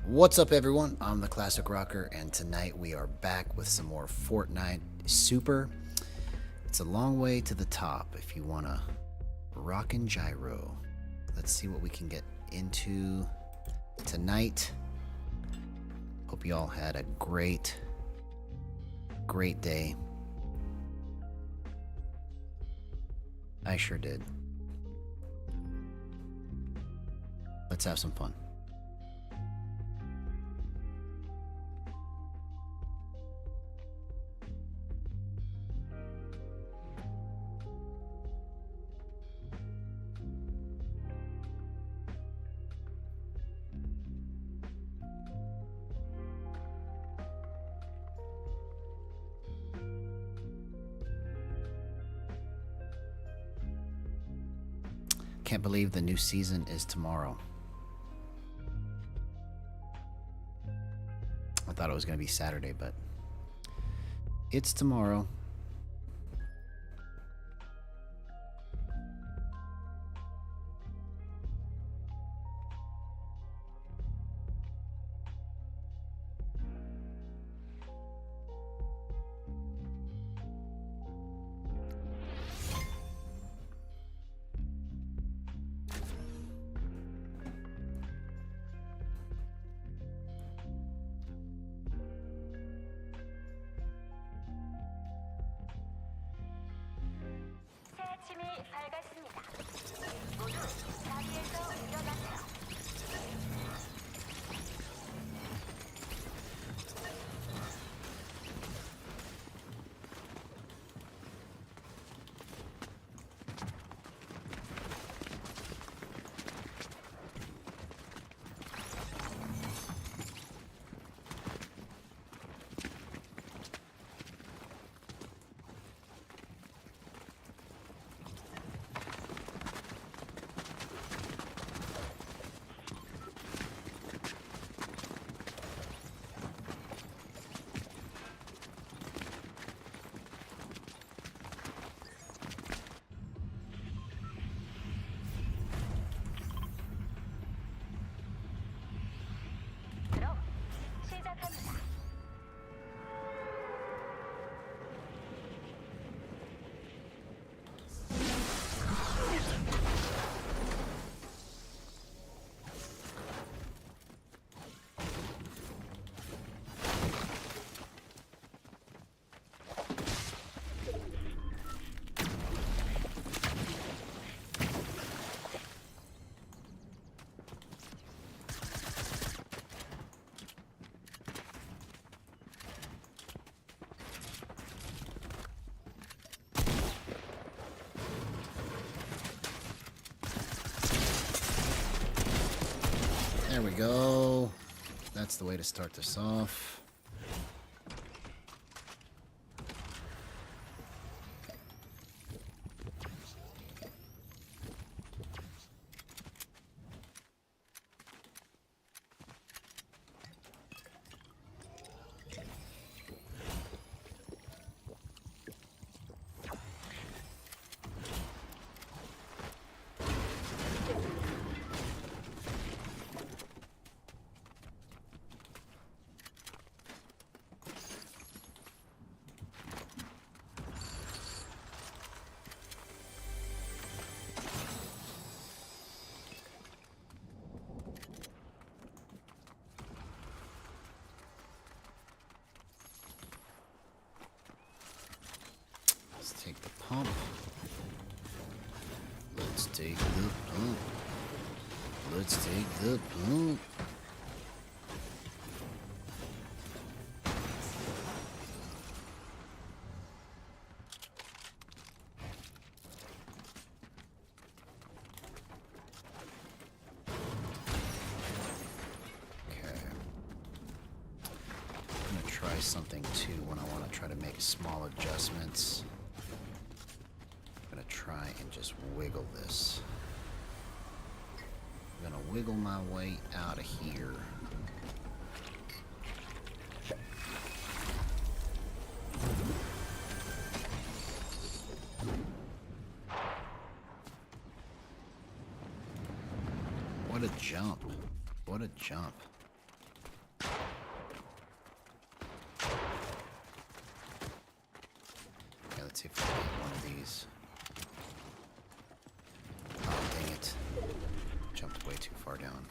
What's up, everyone? I'm the Classic Rocker, and tonight we are back with some more Fortnite Super. It's a long way to the top if you want to rock and gyro. Let's see what we can get into tonight. Hope you all had a great day. I sure did. Let's have some fun. Can't believe the new season is tomorrow. I thought it was going to be Saturday, but it's tomorrow. 아침이 밝았습니다. 모두 자리에서 일어나세요. 그럼 시작합니다. There we go. That's the way to start this off. Let's take the pump. Let's take the pump. Let's take the pump. Okay. I'm gonna try something too when I want to try to make small adjustments. I'm gonna try and just wiggle this. I'm gonna wiggle my way out of here. What a jump. What a jump. Let's see if we can get one of these. Oh, dang it. Jumped way too far down.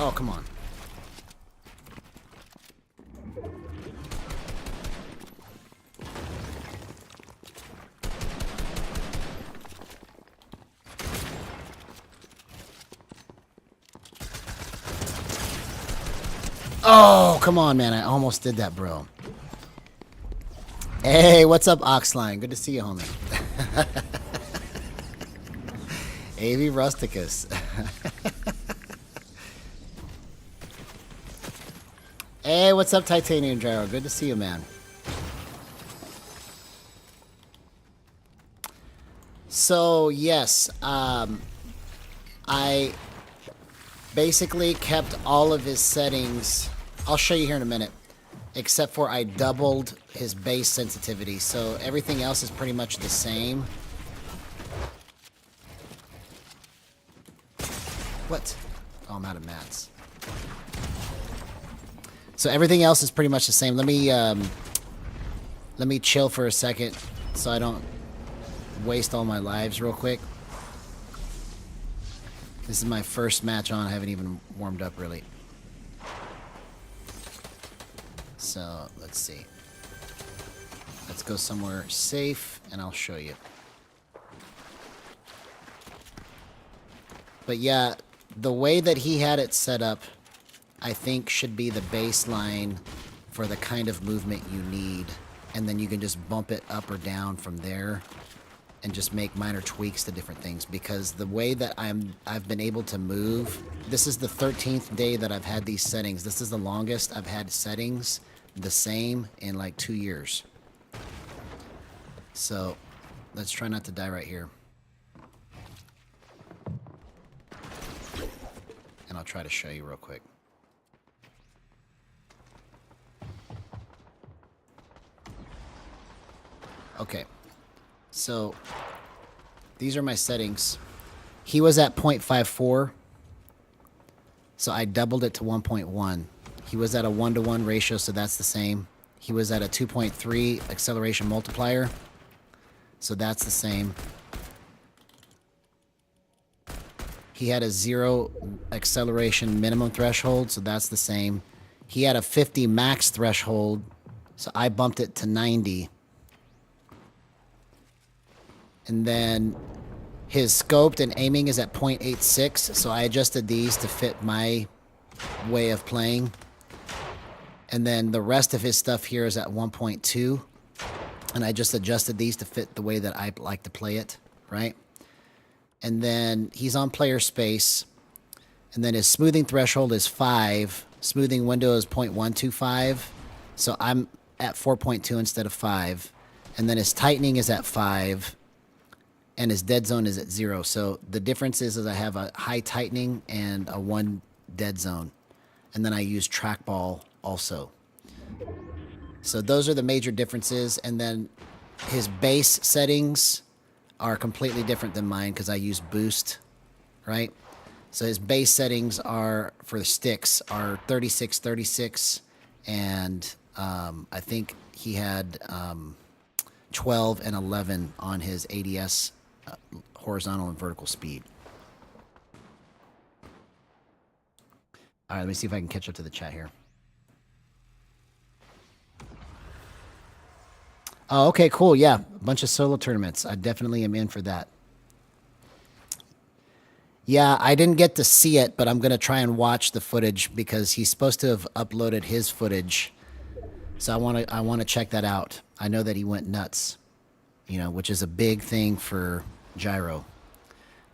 Oh, come on. Oh, come on, man. I almost did that, bro. Hey, what's up, Oxline? Good to see you, homie. AV Rusticus. Hey, what's up, Titanium Gyro? Good to see you, man. So, yes, I basically kept all of his settings. I'll show you here in a minute. Except for I doubled his base sensitivity. So everything else is pretty much the same. What? Oh, I'm out of mats. So everything else is pretty much the same. Let me chill for a second so I don't waste all my lives real quick. This is my first match on. I haven't even warmed up really. So let's see. Let's go somewhere safe and I'll show you. But yeah, the way that he had it set up, I think should be the baseline for the kind of movement you need. And then you can just bump it up or down from there and just make minor tweaks to different things. Because the way that I've been able to move, this is the 13th day that I've had these settings. This is the longest I've had settings the same in like 2 years. So let's try not to die right here. And I'll try to show you real quick. Okay, so these are my settings. He was at 0.54, so I doubled it to 1.1. He was at a 1-to-1 ratio, so that's the same. He was at a 2.3 acceleration multiplier, so that's the same. He had a 0 acceleration minimum threshold, so that's the same. He had a 50 max threshold, so I bumped it to 90. And then his scoped and aiming is at 0.86, so I adjusted these to fit my way of playing. And then the rest of his stuff here is at 1.2, and I just adjusted these to fit the way that I like to play it, right? And then he's on player space, and then his smoothing threshold is 5, smoothing window is 0.125, so I'm at 4.2 instead of 5, and then his tightening is at 5, and his dead zone is at 0. So the difference is I have a high tightening and a 1 dead zone. And then I use trackball also. So those are the major differences. And then his base settings are completely different than mine because I use boost, right? So his base settings are, for the sticks, are 36, 36. And I think he had 12 and 11 on his ADS horizontal and vertical speed. All right, let me see if I can catch up to the chat here. Oh, okay, cool. Yeah, a bunch of solo tournaments. I definitely am in for that. Yeah, I didn't get to see it, but I'm going to try and watch the footage because he's supposed to have uploaded his footage. So I want to check that out. I know that he went nuts, you know, which is a big thing for Gyro.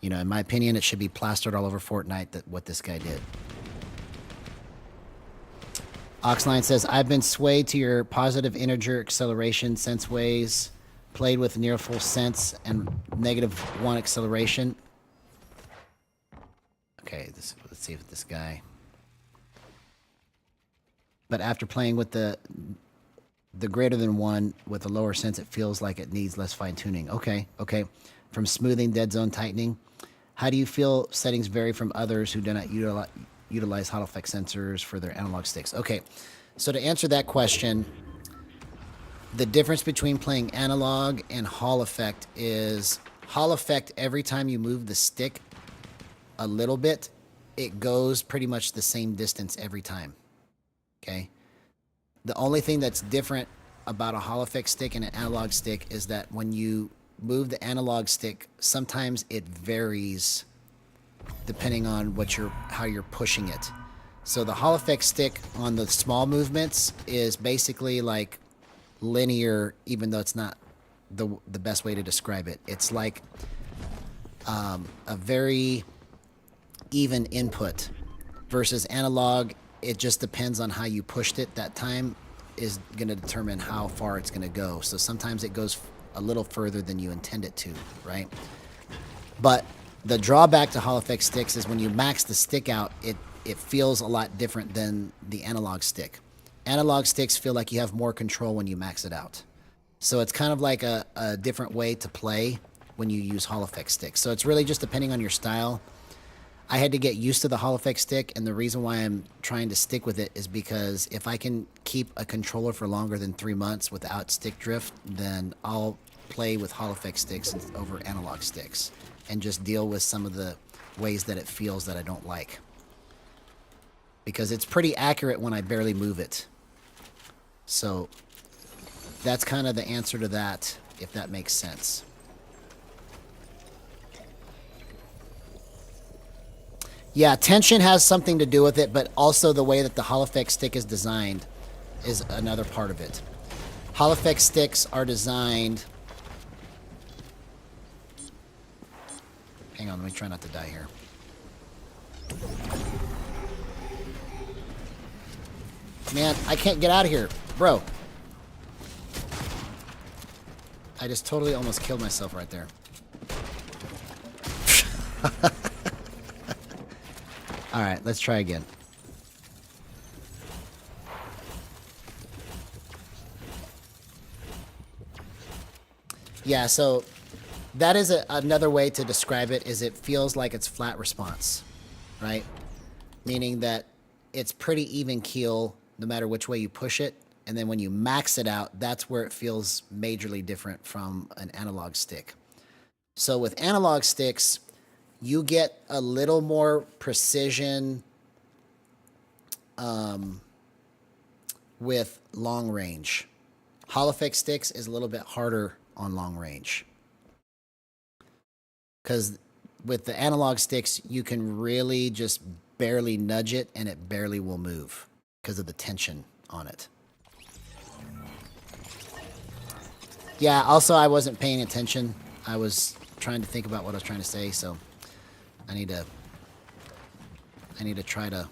You know, in my opinion, it should be plastered all over Fortnite that what this guy did. Oxline says, I've been swayed to your positive integer acceleration sense ways, played with near full sense and -1 acceleration. Okay, let's see if this guy. But after playing with the greater than 1 with a lower sense, it feels like it needs less fine tuning. Okay, okay. From smoothing, dead zone tightening. How do you feel settings vary from others who do not utilize Hall effect sensors for their analog sticks? Okay, so to answer that question, the difference between playing analog and Hall effect is Hall effect, every time you move the stick a little bit, it goes pretty much the same distance every time. Okay? The only thing that's different about a Hall effect stick and an analog stick is that when you move the analog stick, sometimes it varies depending on how you're pushing it. So the Hall effect stick on the small movements is basically like linear, even though it's not the best way to describe it. It's like a very even input versus analog. It just depends on how you pushed it that time is going to determine how far it's going to go. So sometimes it goes a little further than you intend it to, right? But the drawback to Hall effect sticks is when you max the stick out, it feels a lot different than the analog stick. Analog sticks feel like you have more control when you max it out. So it's kind of like a different way to play when you use Hall effect sticks. So it's really just depending on your style. I had to get used to the Hall effect stick, and the reason why I'm trying to stick with it is because if I can keep a controller for longer than 3 months without stick drift, then I'll play with Hall effect sticks over analog sticks and just deal with some of the ways that it feels that I don't like. Because it's pretty accurate when I barely move it. So that's kind of the answer to that, if that makes sense. Yeah, tension has something to do with it, but also the way that the Hall effect stick is designed is another part of it. Hall effect sticks are designed... Hang on, let me try not to die here. Man, I can't get out of here. Bro. I just totally almost killed myself right there. Alright, let's try again. Yeah, so that is another way to describe it, is it feels like it's flat response, right? Meaning that it's pretty even keel no matter which way you push it. And then when you max it out, that's where it feels majorly different from an analog stick. So with analog sticks, you get a little more precision with long range. Hall effect sticks is a little bit harder on long range. Because with the analog sticks, you can really just barely nudge it and it barely will move because of the tension on it. Yeah, also I wasn't paying attention. I was trying to think about what I was trying to say, so I need to try to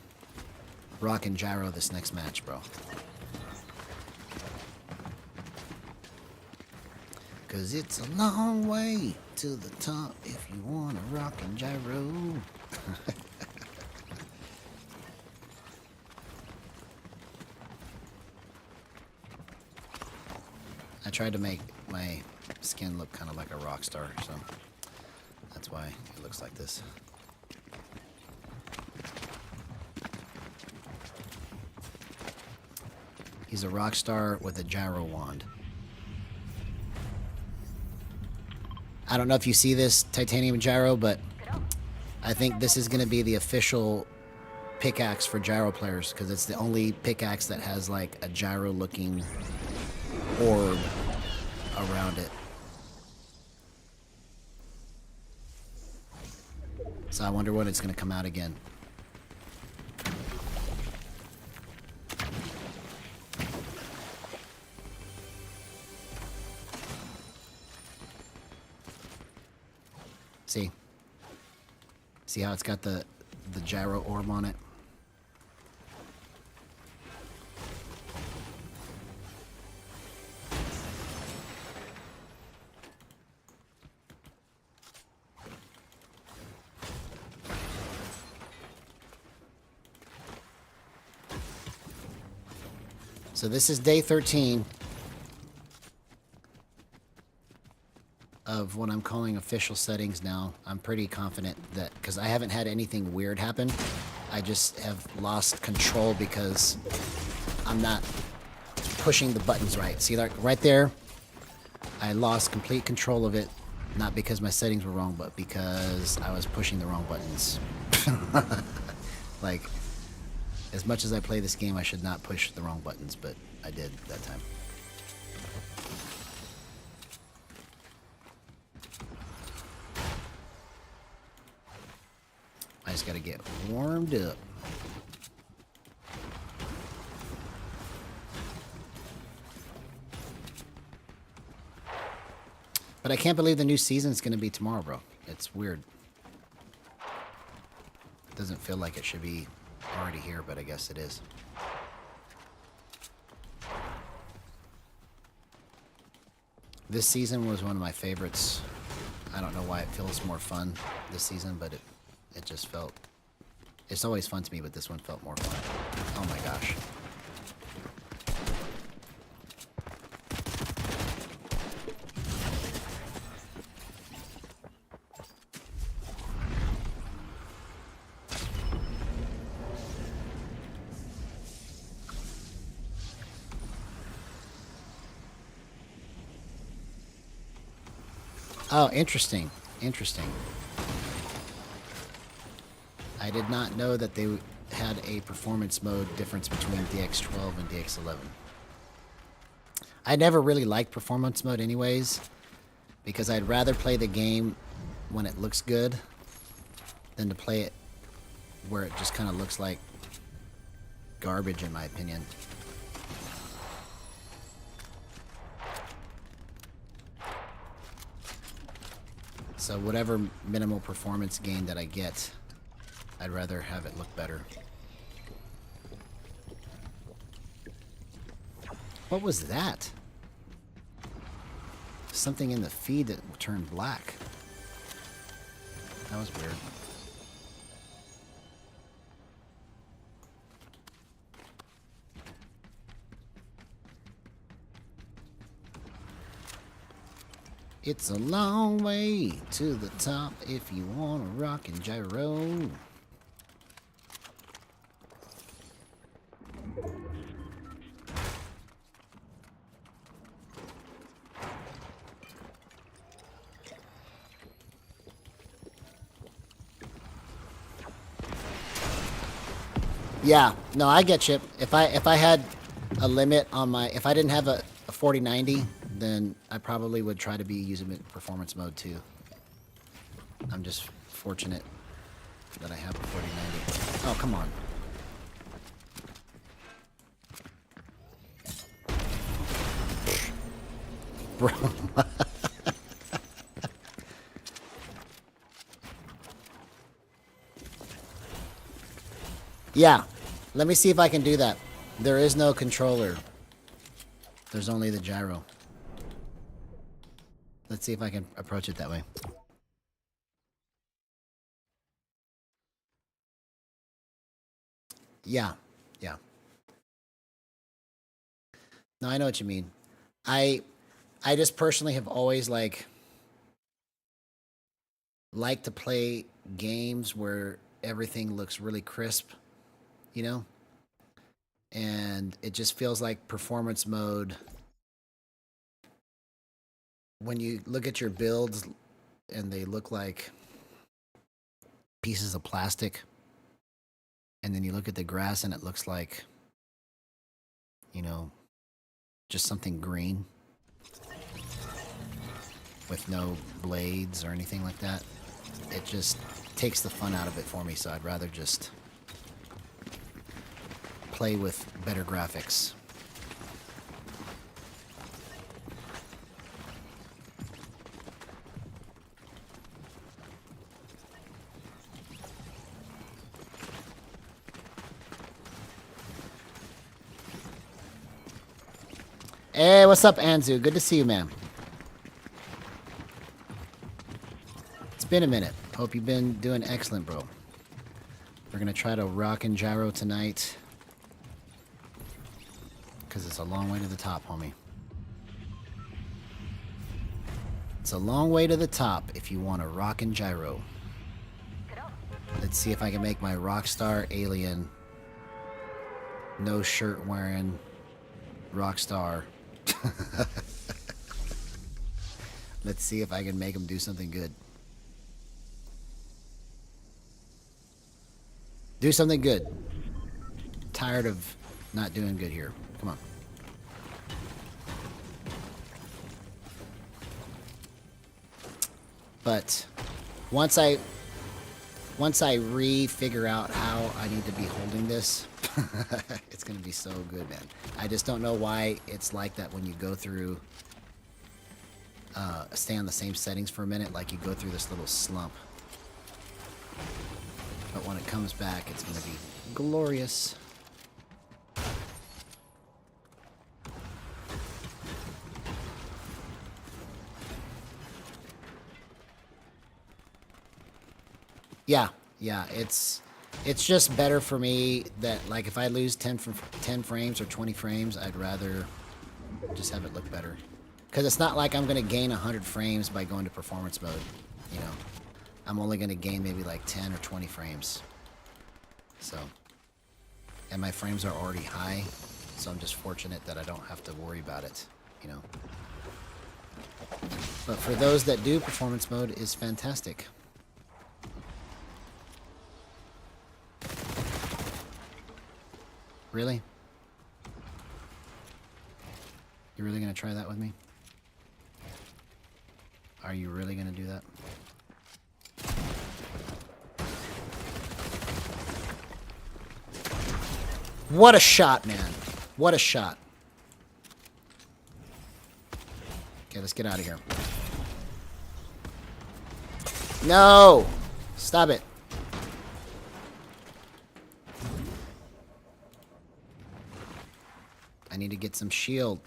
rock and gyro this next match, bro. Cause it's a long way to the top if you wanna rock and gyro. I tried to make my skin look kind of like a rock star, so that's why it looks like this. He's a rock star with a gyro wand. I don't know if you see this titanium gyro, but I think this is going to be the official pickaxe for gyro players because it's the only pickaxe that has like a gyro looking orb around it. So I wonder when it's going to come out again. See? See how it's got the gyro orb on it? So this is day 13 of what I'm calling official settings now. I'm pretty confident that, because I haven't had anything weird happen, I just have lost control because I'm not pushing the buttons right. See, like right there, I lost complete control of it, not because my settings were wrong, but because I was pushing the wrong buttons. Like, as much as I play this game, I should not push the wrong buttons, but I did that time. I just gotta get warmed up. But I can't believe the new season's gonna be tomorrow, bro. It's weird. It doesn't feel like it should be already here, but I guess it is. This season was one of my favorites. I don't know why it feels more fun this season, but it just felt... It's always fun to me, but this one felt more fun. Oh my gosh. Oh, interesting. Interesting. I did not know that they had a performance mode difference between DX12 and DX11. I never really liked performance mode anyways, because I'd rather play the game when it looks good than to play it where it just kind of looks like garbage, in my opinion. So whatever minimal performance gain that I get, I'd rather have it look better. What was that? Something in the feed that turned black. That was weird. It's a long way to the top if you want to rock and gyro. Yeah, no, I get you. If I had a limit on my, if I didn't have a 4090, then I probably would try to be using it in performance mode too. I'm just fortunate that I have a 4090. Oh, come on. Bro. Yeah, let me see if I can do that. There is no controller. There's only the gyro. Let's see if I can approach it that way. Yeah, yeah. No, I know what you mean. I just personally have always liked to play games where everything looks really crisp, you know? And it just feels like performance mode. When you look at your builds and they look like pieces of plastic, and then you look at the grass and it looks like, you know, just something green with no blades or anything like that. It just takes the fun out of it for me, so I'd rather just play with better graphics. Hey, what's up, Anzu? Good to see you, man. It's been a minute. Hope you've been doing excellent, bro. We're gonna try to rock and gyro tonight. Because it's a long way to the top, homie. It's a long way to the top if you want to rock and gyro. Let's see if I can make my Rockstar alien, no shirt wearing Rockstar. Let's see if I can make him do something good. Do something good. Tired of not doing good here. Come on. But once I figure out how I need to be holding this, it's gonna be so good, man. I just don't know why it's like that when you go through stay on the same settings for a minute, like you go through this little slump. But when it comes back, it's gonna be glorious. Yeah, it's just better for me that, like, if I lose 10 frames or 20 frames, I'd rather just have it look better. Because it's not like I'm going to gain 100 frames by going to performance mode, you know. I'm only going to gain maybe like 10 or 20 frames. So, and my frames are already high, so I'm just fortunate that I don't have to worry about it, you know. But for those that do, performance mode is fantastic. Really? You're really gonna try that with me? Are you really gonna do that? What a shot, man. What a shot. Okay, let's get out of here. No! Stop it. I need to get some shield.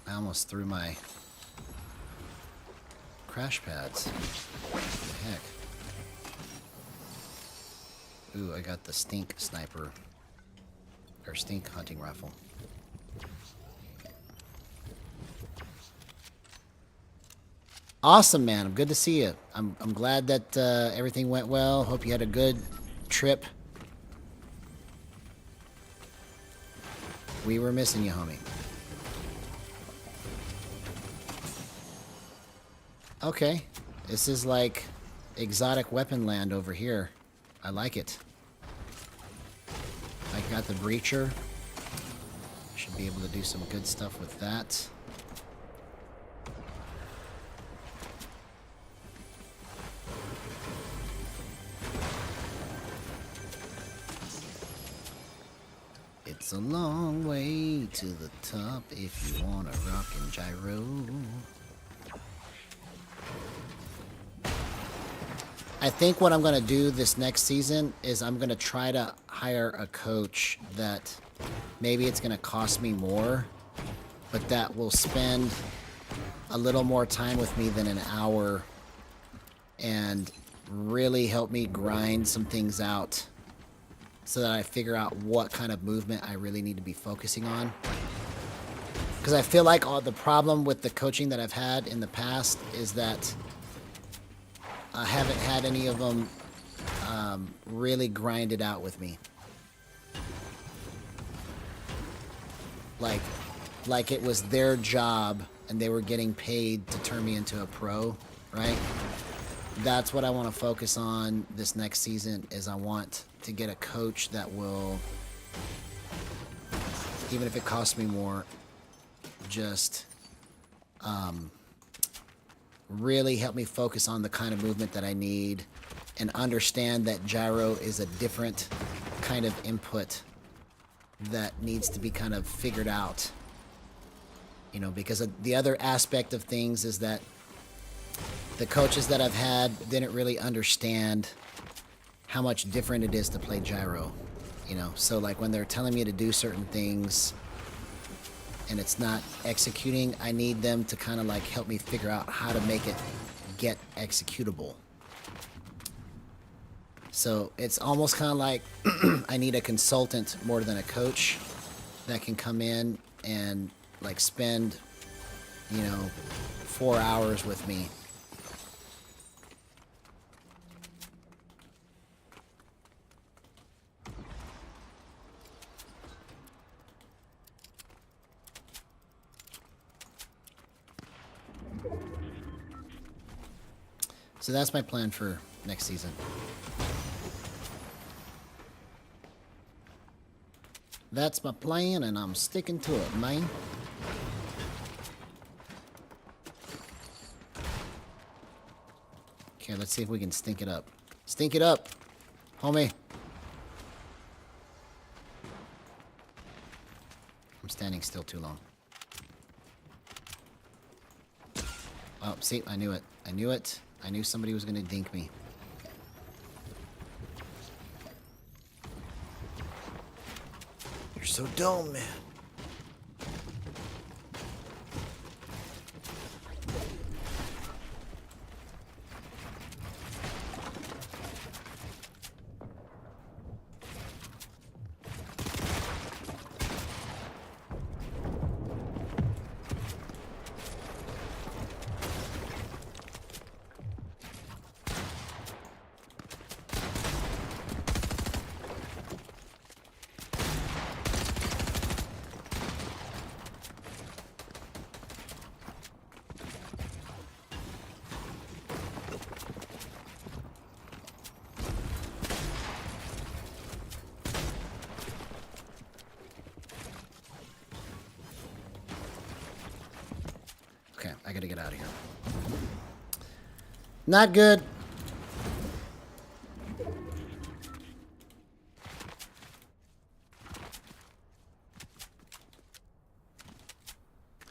I almost threw my crash pads. What the heck? Ooh, I got the stink sniper. Or stink hunting rifle. Awesome, man. I'm good to see you. I'm glad that everything went well. Hope you had a good trip. We were missing you, homie. Okay. This is like exotic weapon land over here. I like it. I got the breacher. Should be able to do some good stuff with that. It's a long way to the top if you want to rock and gyro. I think what I'm going to do this next season is I'm going to try to hire a coach that maybe it's going to cost me more, but that will spend a little more time with me than an hour and really help me grind some things out so that I figure out what kind of movement I really need to be focusing on. Because I feel like the problem with the coaching that I've had in the past is that I haven't had any of them really grind it out with me. Like it was their job and they were getting paid to turn me into a pro, right? That's what I want to focus on this next season, is I want to get a coach that will, even if it costs me more, just really help me focus on the kind of movement that I need and understand that gyro is a different kind of input that needs to be kind of figured out. You know, because the other aspect of things is that the coaches that I've had didn't really understand how much different it is to play gyro. You know, so like when they're telling me to do certain things and it's not executing, I need them to kind of like help me figure out how to make it get executable. So it's almost kind of like I need a consultant more than a coach that can come in and like spend, you know, 4 hours with me. So that's my plan for next season. That's my plan, and I'm sticking to it, man. Okay, let's see if we can stink it up. Stink it up, homie. I'm standing still too long. Oh, see, I knew it. I knew it. I knew somebody was going to dink me. You're so dumb, man. Okay, I gotta get out of here. Not good.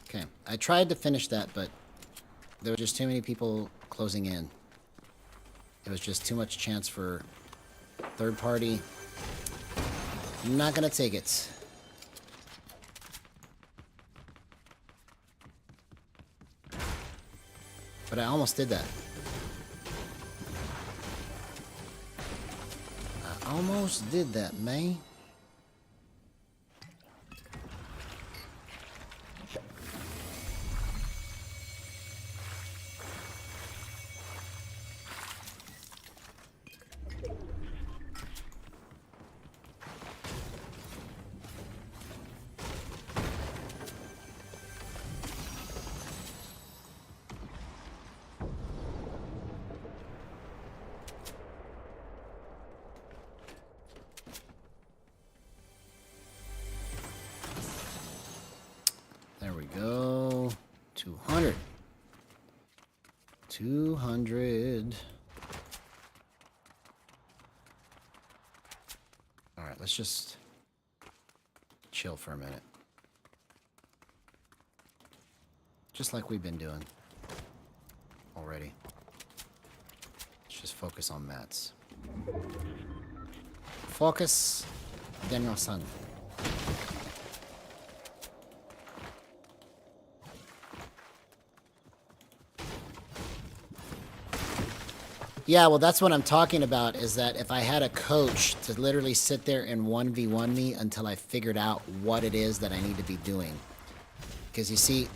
Okay, I tried to finish that, but there were just too many people closing in. It was just too much chance for third party. I'm not gonna take it. But I almost did that. I almost did that, man. There we go. 200. 200. All right, let's just chill for a minute. Just like we've been doing already. Let's just focus on mats. Focus, Daniel-san. Yeah, well, that's what I'm talking about, is that if I had a coach to literally sit there and 1v1 me until I figured out what it is that I need to be doing. Because you see,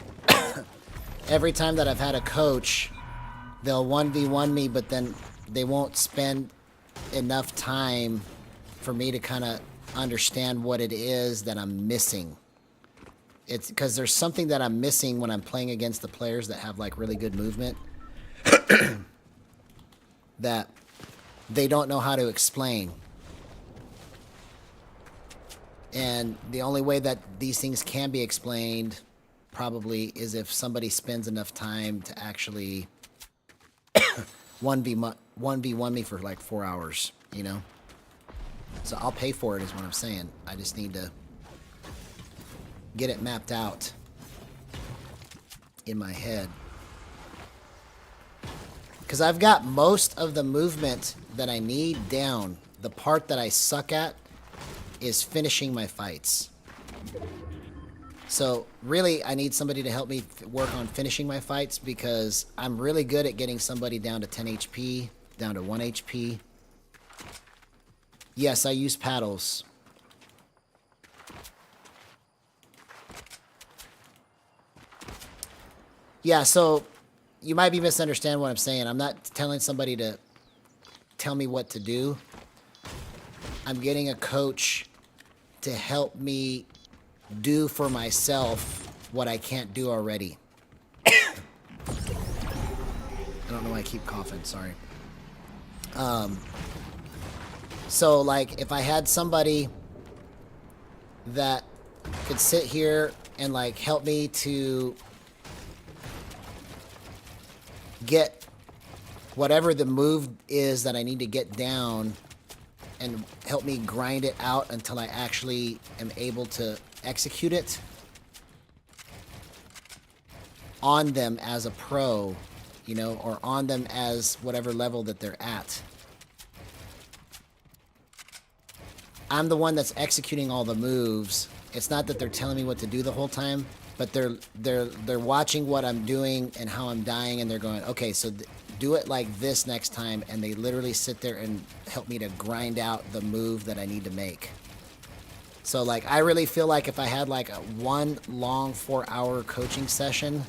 every time that I've had a coach, they'll 1v1 me, but then they won't spend enough time for me to kind of understand what it is that I'm missing. It's because there's something that I'm missing when I'm playing against the players that have like really good movement. That they don't know how to explain. And the only way that these things can be explained probably is if somebody spends enough time to actually 1v1 me for like 4 hours, you know? So I'll pay for it is what I'm saying. I just need to get it mapped out in my head. Because I've got most of the movement that I need down. The part that I suck at is finishing my fights. So really, I need somebody to help me work on finishing my fights because I'm really good at getting somebody down to 10 HP, down to 1 HP. Yes, I use paddles. Yeah, so you might be misunderstanding what I'm saying. I'm not telling somebody to tell me what to do. I'm getting a coach to help me do for myself what I can't do already. I don't know why I keep coughing, sorry. So like if I had somebody that could sit here and like help me to get whatever the move is that I need to get down and help me grind it out until I actually am able to execute it on them as a pro, you know, or on them as whatever level that they're at. I'm the one that's executing all the moves. It's not that they're telling me what to do the whole time, but they're watching what I'm doing and how I'm dying, and they're going, okay, so do it like this next time, and they literally sit there and help me to grind out the move that I need to make. So like I really feel like if I had like one long 4-hour coaching session,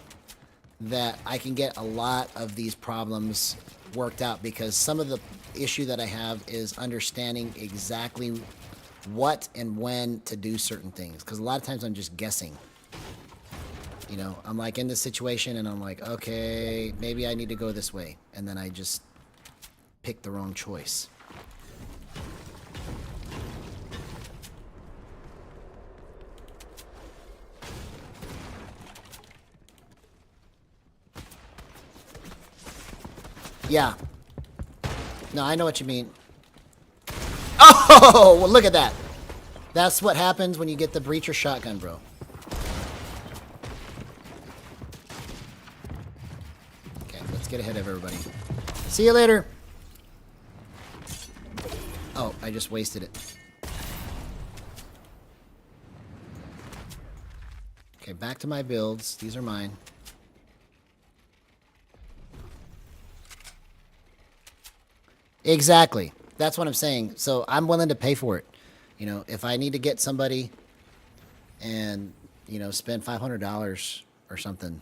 that I can get a lot of these problems worked out, because some of the issue that I have is understanding exactly what and when to do certain things, because a lot of times I'm just guessing. You know, I'm like in this situation and I'm like, okay, maybe I need to go this way, and then I just pick the wrong choice. Yeah. No, I know what you mean. Oh, well, look at that. That's what happens when you get the breacher shotgun, bro. Okay, let's get ahead of everybody. See you later. Oh, I just wasted it. Okay, back to my builds. These are mine. Exactly. That's what I'm saying. So I'm willing to pay for it. You know, if I need to get somebody and, you know, spend $500 or something,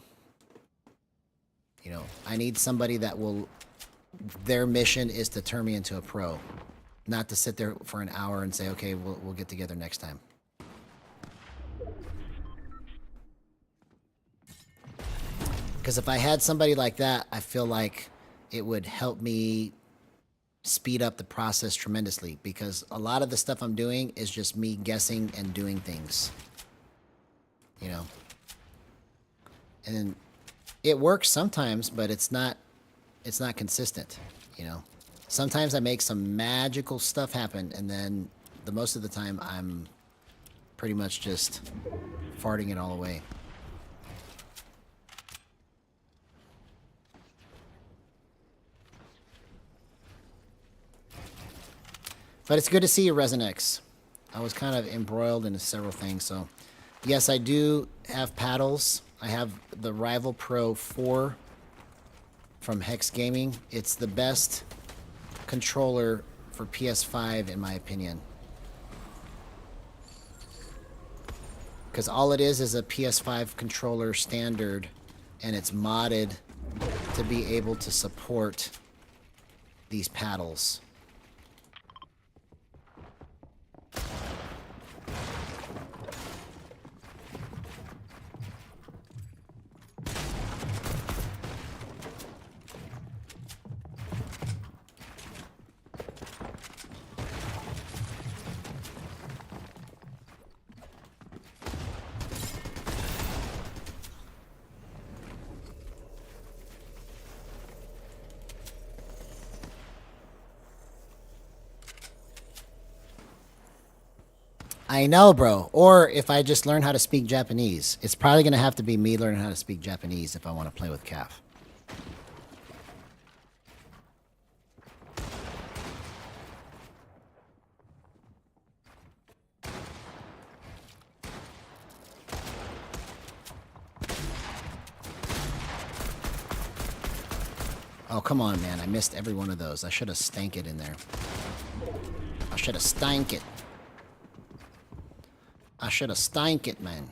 you know, I need somebody that will, their mission is to turn me into a pro, not to sit there for an hour and say, okay, we'll get together next time. Because if I had somebody like that, I feel like it would help me speed up the process tremendously, because a lot of the stuff I'm doing is just me guessing and doing things, you know, and it works sometimes, but it's not consistent, you know. Sometimes I make some magical stuff happen, and then the most of the time I'm pretty much just farting it all away. But it's good to see you, Resin-X. I was kind of embroiled into several things, so... Yes, I do have paddles. I have the Rival Pro 4 from Hex Gaming. It's the best controller for PS5, in my opinion. Because all it is a PS5 controller standard, and it's modded to be able to support these paddles. I know, bro. Or if I just learn how to speak Japanese. It's probably going to have to be me learning how to speak Japanese if I want to play with Calf. Oh, come on, man. I missed every one of those. I should have stank it in there. I should have stank it. I should have stank it, man.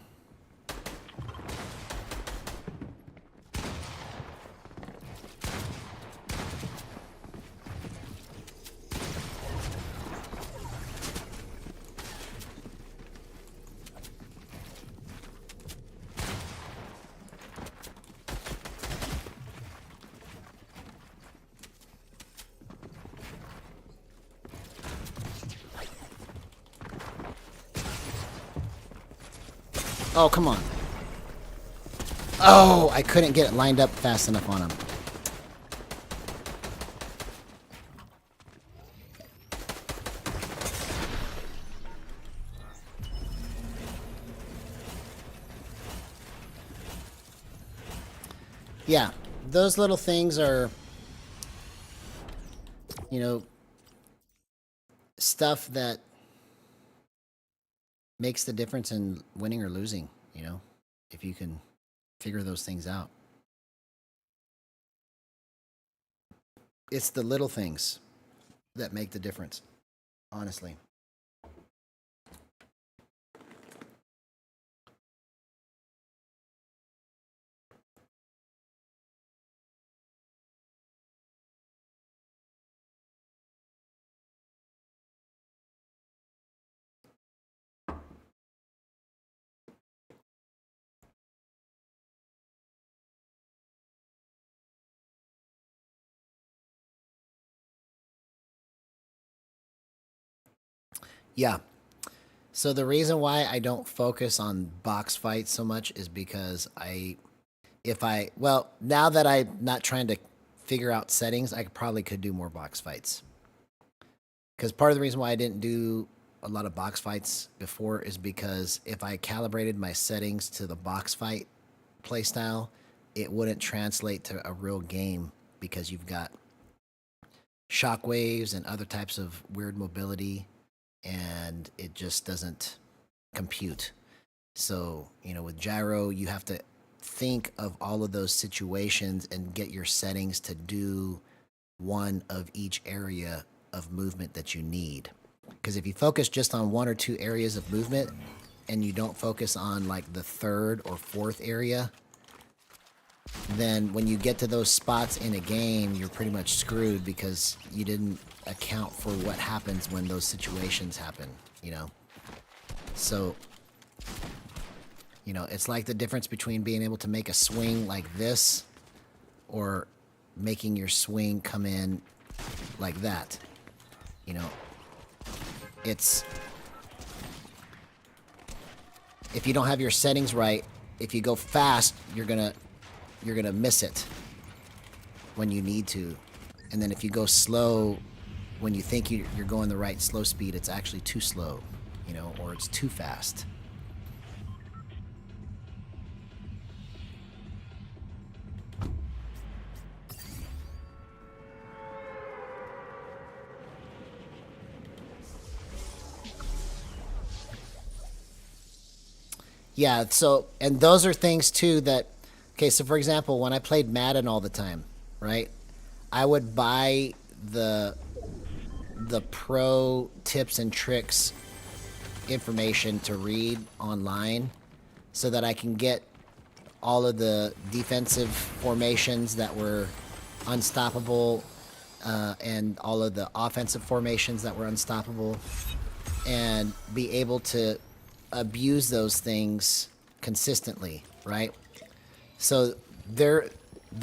Oh, come on. Oh, I couldn't get it lined up fast enough on him. Yeah, those little things are, you know, stuff that makes the difference in winning or losing, you know, if you can figure those things out. It's the little things that make the difference, honestly. Yeah. So the reason why I don't focus on box fights so much is because now that I'm not trying to figure out settings, I probably could do more box fights. Because part of the reason why I didn't do a lot of box fights before is because if I calibrated my settings to the box fight playstyle, it wouldn't translate to a real game because you've got shockwaves and other types of weird mobility, and it just doesn't compute. So, you know, with gyro, you have to think of all of those situations and get your settings to do one of each area of movement that you need. Because if you focus just on one or two areas of movement and you don't focus on like the third or fourth area, then when you get to those spots in a game, you're pretty much screwed because you didn't account for what happens when those situations happen, you know? So, you know, it's like the difference between being able to make a swing like this or making your swing come in like that. You know, it's, if you don't have your settings right, if you go fast, you're gonna miss it when you need to. And then if you go slow, when you think you're going the right slow speed, it's actually too slow, you know, or it's too fast. Yeah, so, and those are things too that, okay, so for example, when I played Madden all the time, right, I would buy the pro tips and tricks information to read online so that I can get all of the defensive formations that were unstoppable and all of the offensive formations that were unstoppable, and be able to abuse those things consistently, right? So there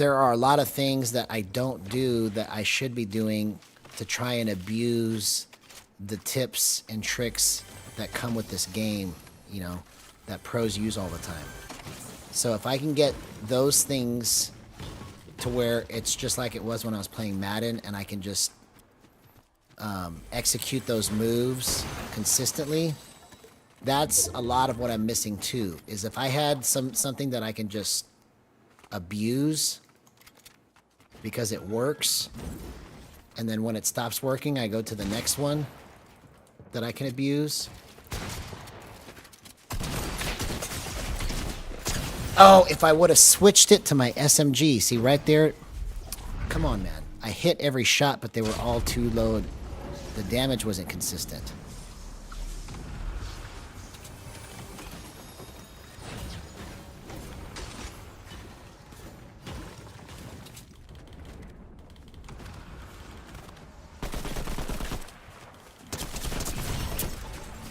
are a lot of things that I don't do that I should be doing to try and abuse the tips and tricks that come with this game, you know, that pros use all the time. So if I can get those things to where it's just like it was when I was playing Madden, and I can just execute those moves consistently, that's a lot of what I'm missing too, is if I had something that I can just abuse because it works, and then when it stops working, I go to the next one that I can abuse. Oh, if I would have switched it to my SMG. See, right there. Come on, man. I hit every shot, but they were all too low. The damage wasn't consistent.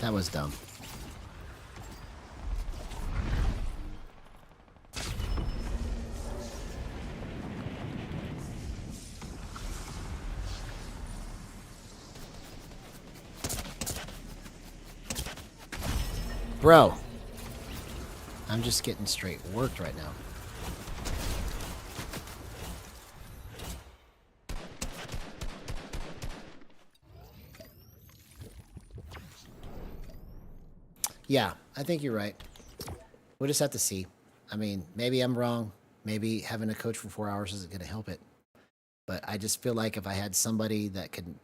That was dumb. Bro, I'm just getting straight worked right now. Yeah, I think you're right. We'll just have to see. I mean, maybe I'm wrong. Maybe having a coach for 4 hours isn't going to help it. But I just feel like if I had somebody that could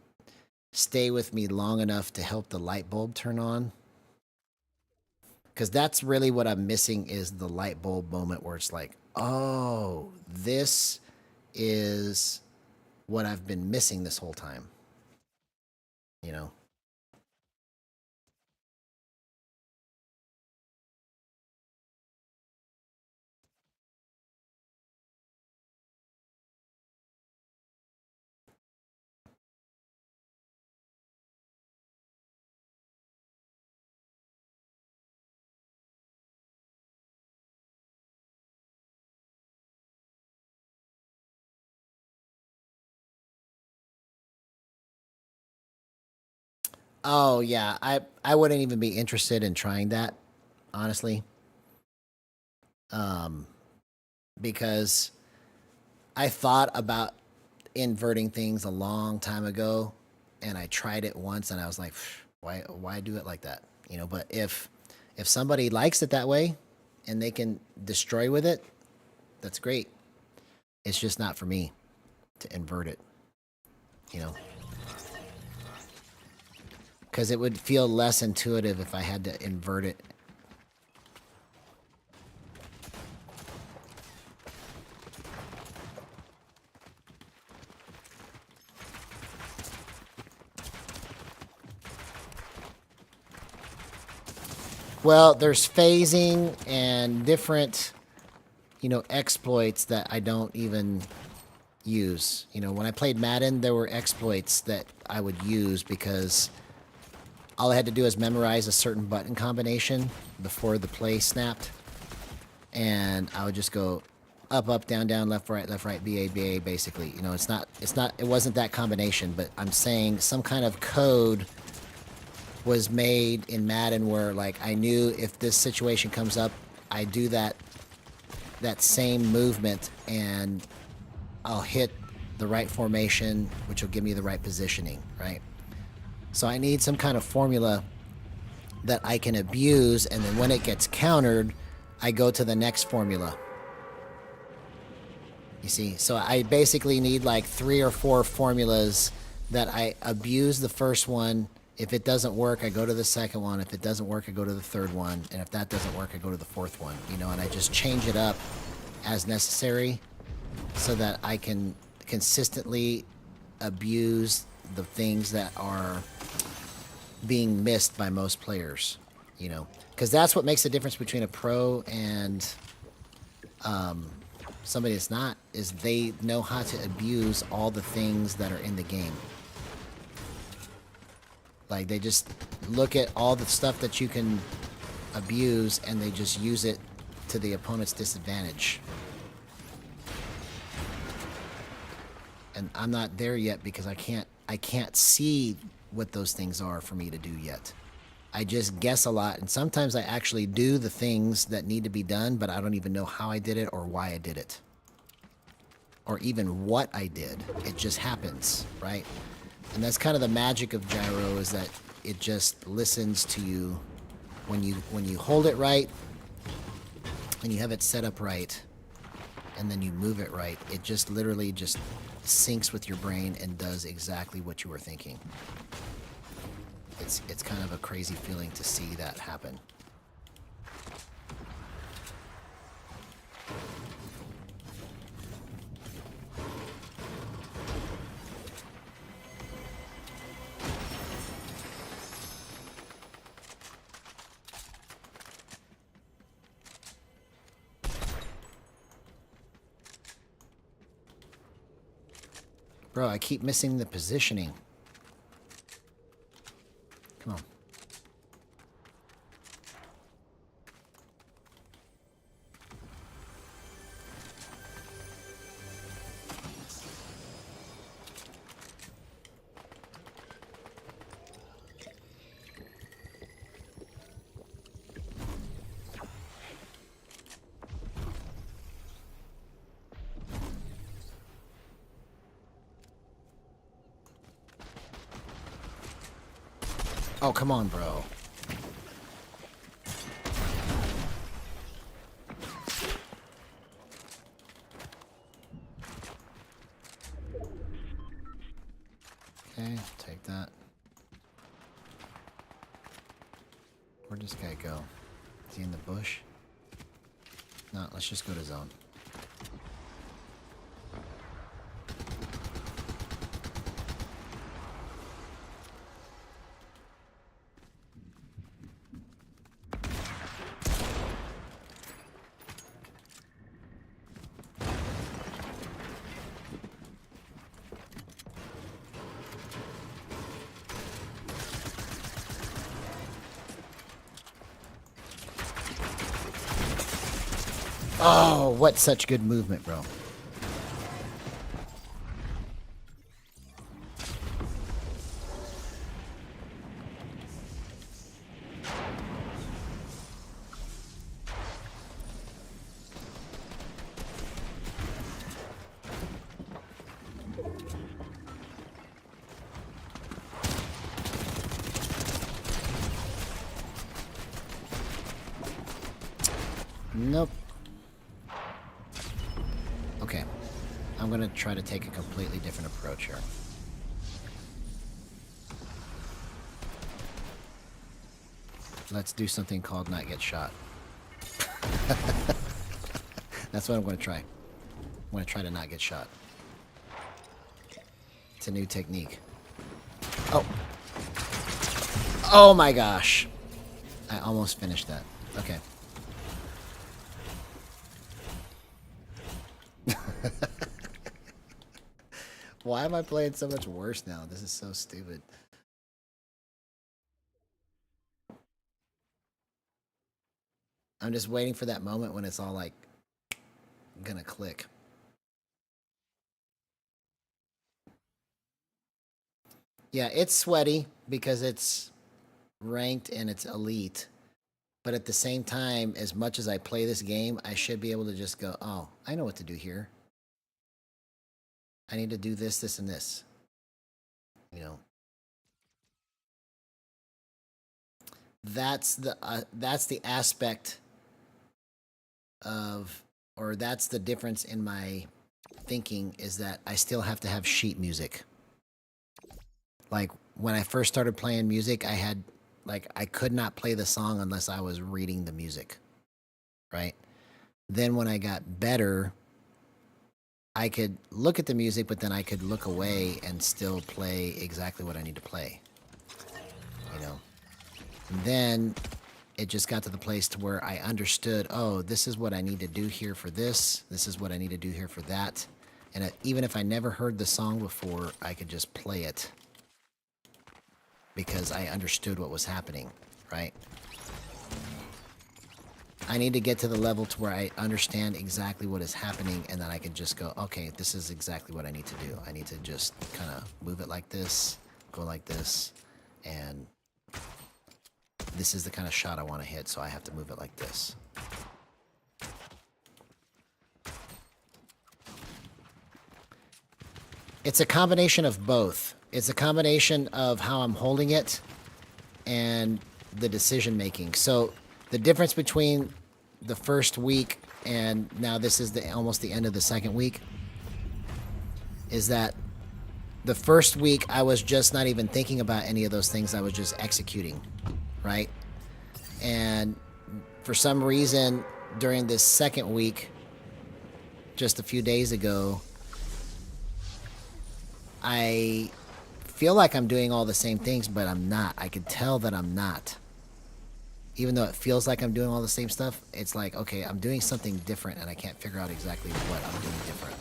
stay with me long enough to help the light bulb turn on, because that's really what I'm missing, is the light bulb moment where it's like, oh, this is what I've been missing this whole time. You know? Oh yeah, I wouldn't even be interested in trying that, honestly. Um, because I thought about inverting things a long time ago, and I tried it once, and I was like, why do it like that? You know. But if somebody likes it that way, and they can destroy with it, that's great. It's just not for me to invert it. You know. Because it would feel less intuitive if I had to invert it. Well, there's phasing and different, exploits that I don't even use. When I played Madden, there were exploits that I would use because all I had to do is memorize a certain button combination before the play snapped. And I would just go up, down, left, right, BA, basically. It wasn't that combination, but I'm saying some kind of code was made in Madden where, like, I knew if this situation comes up, I do that same movement and I'll hit the right formation, which will give me the right positioning, right? So I need some kind of formula that I can abuse, and then when it gets countered, I go to the next formula. You see? So I basically need like 3 or 4 formulas that I abuse the first one. If it doesn't work, I go to the second one. If it doesn't work, I go to the third one. And if that doesn't work, I go to the fourth one. And I just change it up as necessary so that I can consistently abuse the things that are being missed by most players, because that's what makes the difference between a pro and somebody that's not, is they know how to abuse all the things that are in the game. Like, they just look at all the stuff that you can abuse and they just use it to the opponent's disadvantage. And I'm not there yet because I can't see what those things are for me to do yet. I just guess a lot, and sometimes I actually do the things that need to be done, but I don't even know how I did it or why I did it. Or even what I did. It just happens, right? And that's kind of the magic of Gyro, is that it just listens to you when you hold it right and you have it set up right and then you move it right, it just literally just syncs with your brain and does exactly what you were thinking. It's kind of a crazy feeling to see that happen. Bro, I keep missing the positioning. Come on. Oh, come on, bro. Okay, take that. Where'd this guy go? Is he in the bush? No, let's just go to zone. Oh, what such good movement, bro. Nope. Okay. I'm gonna try to take a completely different approach here. Let's do something called not get shot. That's what I'm gonna try. I'm gonna try to not get shot. It's a new technique. Oh. Oh my gosh. I almost finished that. Okay. Why am I playing so much worse now? This is so stupid. I'm just waiting for that moment when it's all like gonna click. Yeah, it's sweaty because it's ranked and it's elite. But at the same time, as much as I play this game, I should be able to just go, oh, I know what to do here. I need to do this, this, and this. You know. That's the aspect of, or that's the difference in my thinking, is that I still have to have sheet music. Like when I first started playing music, I had I could not play the song unless I was reading the music, right? Then when I got better, I could look at the music, but then I could look away and still play exactly what I need to play, you know? And then it just got to the place to where I understood, oh, this is what I need to do here for this. This is what I need to do here for that. And even if I never heard the song before, I could just play it because I understood what was happening, right? I need to get to the level to where I understand exactly what is happening, and then I can just go, okay, this is exactly what I need to do. I need to just kind of move it like this, go like this, and this is the kind of shot I want to hit, so I have to move it like this. It's a combination of both. It's a combination of how I'm holding it and the decision making. So the difference between the first week and now this is almost the end of the second week is that the first week I was just not even thinking about any of those things. I was just executing, right? And for some reason during this second week, just a few days ago, I feel like I'm doing all the same things, but I'm not. I can tell that I'm not. Even though it feels like I'm doing all the same stuff, it's like, okay, I'm doing something different and I can't figure out exactly what I'm doing different.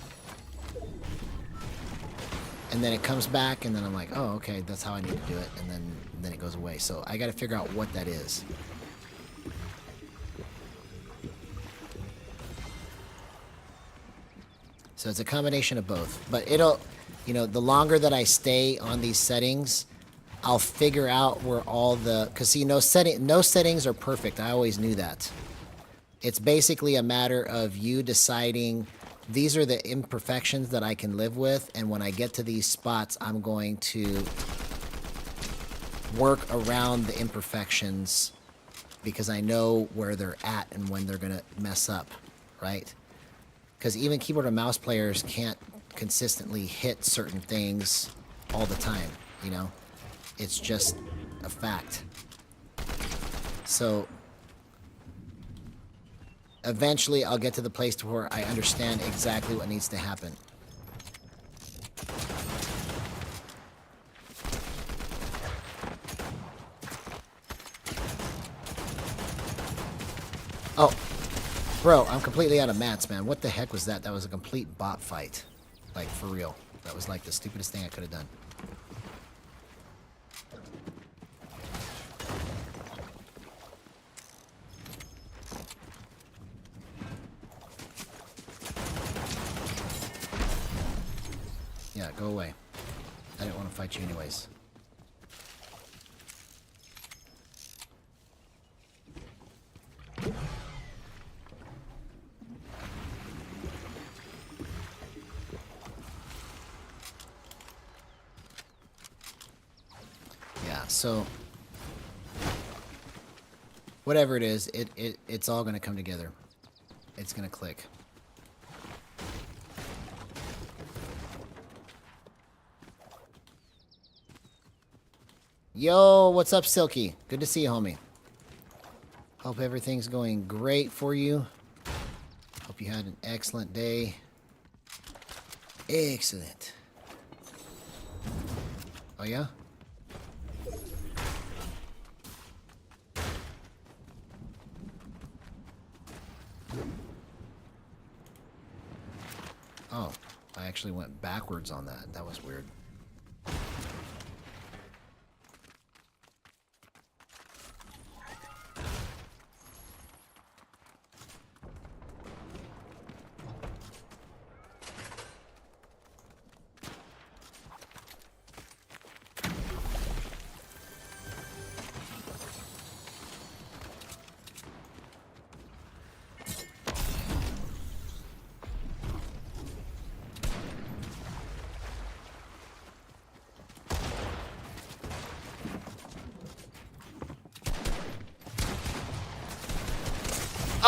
And then it comes back and then I'm like, oh, okay, that's how I need to do it. And then it goes away. So I got to figure out what that is. So it's a combination of both. But it'll, you know, the longer that I stay on these settings, I'll figure out where all the... Because, see, no settings are perfect. I always knew that. It's basically a matter of you deciding these are the imperfections that I can live with, and when I get to these spots, I'm going to work around the imperfections because I know where they're at and when they're going to mess up, right? Because even keyboard and mouse players can't consistently hit certain things all the time, you know? It's just a fact. So eventually I'll get to the place to where I understand exactly what needs to happen. Oh, bro, I'm completely out of mats, man. What the heck was that? That was a complete bot fight. Like, for real. That was like the stupidest thing I could have done. Yeah, go away. I didn't want to fight you anyways. Yeah, so whatever it is, it's all going to come together. It's going to click. Yo, what's up, Silky? Good to see you, homie. Hope everything's going great for you. Hope you had an excellent day. Excellent. Oh, yeah? Oh, I actually went backwards on that. That was weird.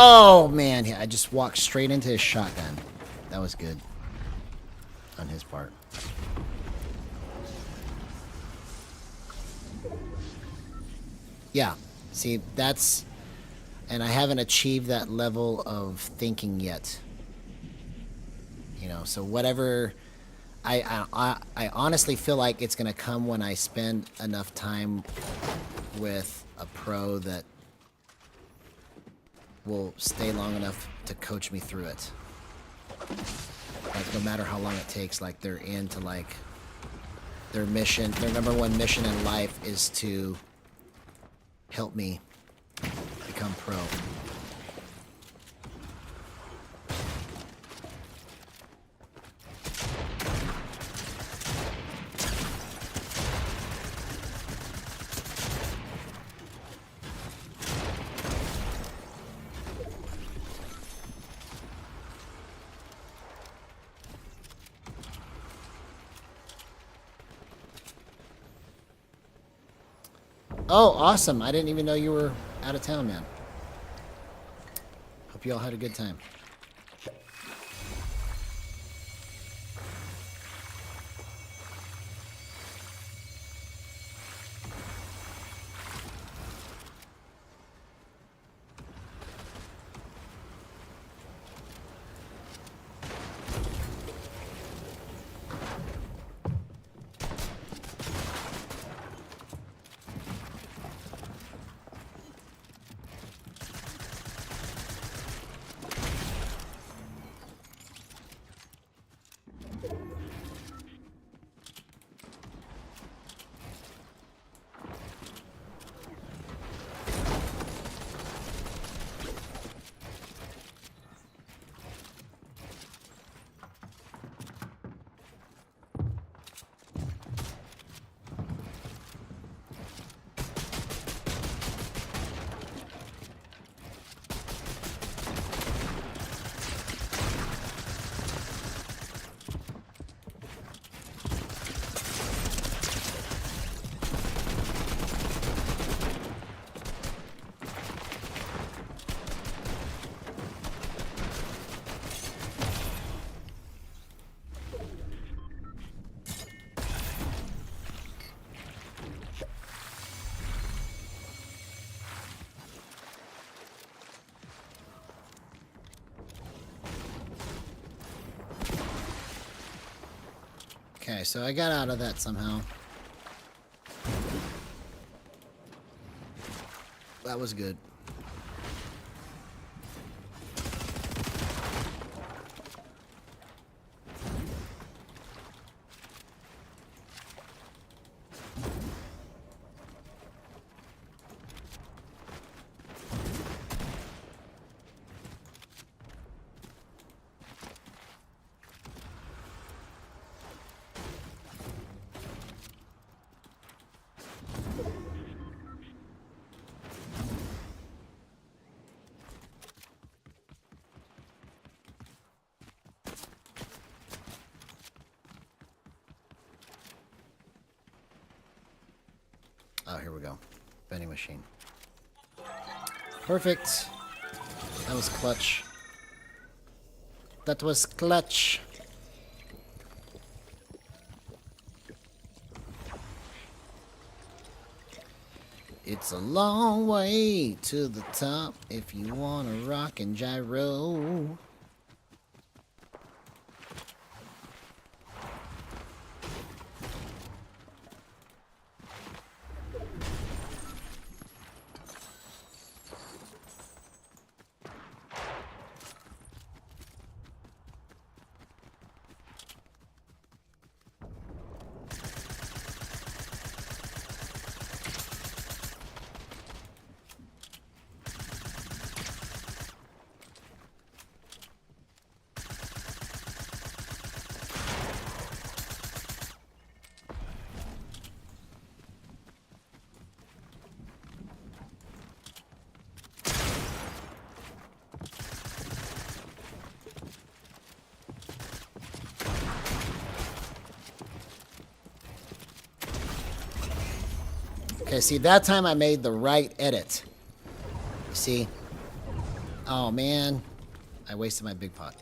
Oh, man. Yeah, I just walked straight into his shotgun. That was good. On his part. Yeah. See, that's... And I haven't achieved that level of thinking yet. You know, so whatever... I honestly feel like it's going to come when I spend enough time with a pro that will stay long enough to coach me through it. Like, no matter how long it takes, like, they're into, like, their mission, their number one mission in life is to help me become pro. Oh, awesome. I didn't even know you were out of town, man. Hope you all had a good time. Okay, so I got out of that somehow. That was good. Oh, here we go. Vending machine. Perfect. That was clutch. That was clutch. It's a long way to the top if you want to rock and gyro. Okay, see, that time I made the right edit. You see? Oh, man. I wasted my big pot.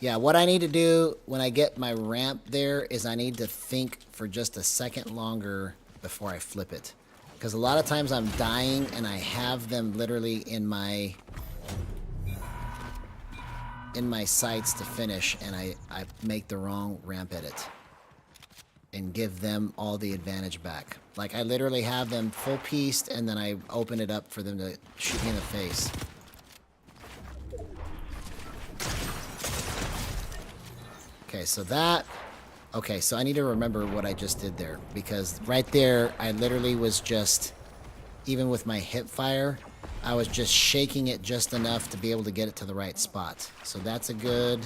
Yeah, what I need to do when I get my ramp there is I need to think for just a second longer before I flip it. Because a lot of times I'm dying and I have them literally in my sights to finish, and I make the wrong ramp edit and give them all the advantage back. Like, I literally have them full pieced and then I open it up for them to shoot me in the face. Okay, so that... Okay, so I need to remember what I just did there, because right there I literally was just, even with my hip fire, I was just shaking it just enough to be able to get it to the right spot. So that's a good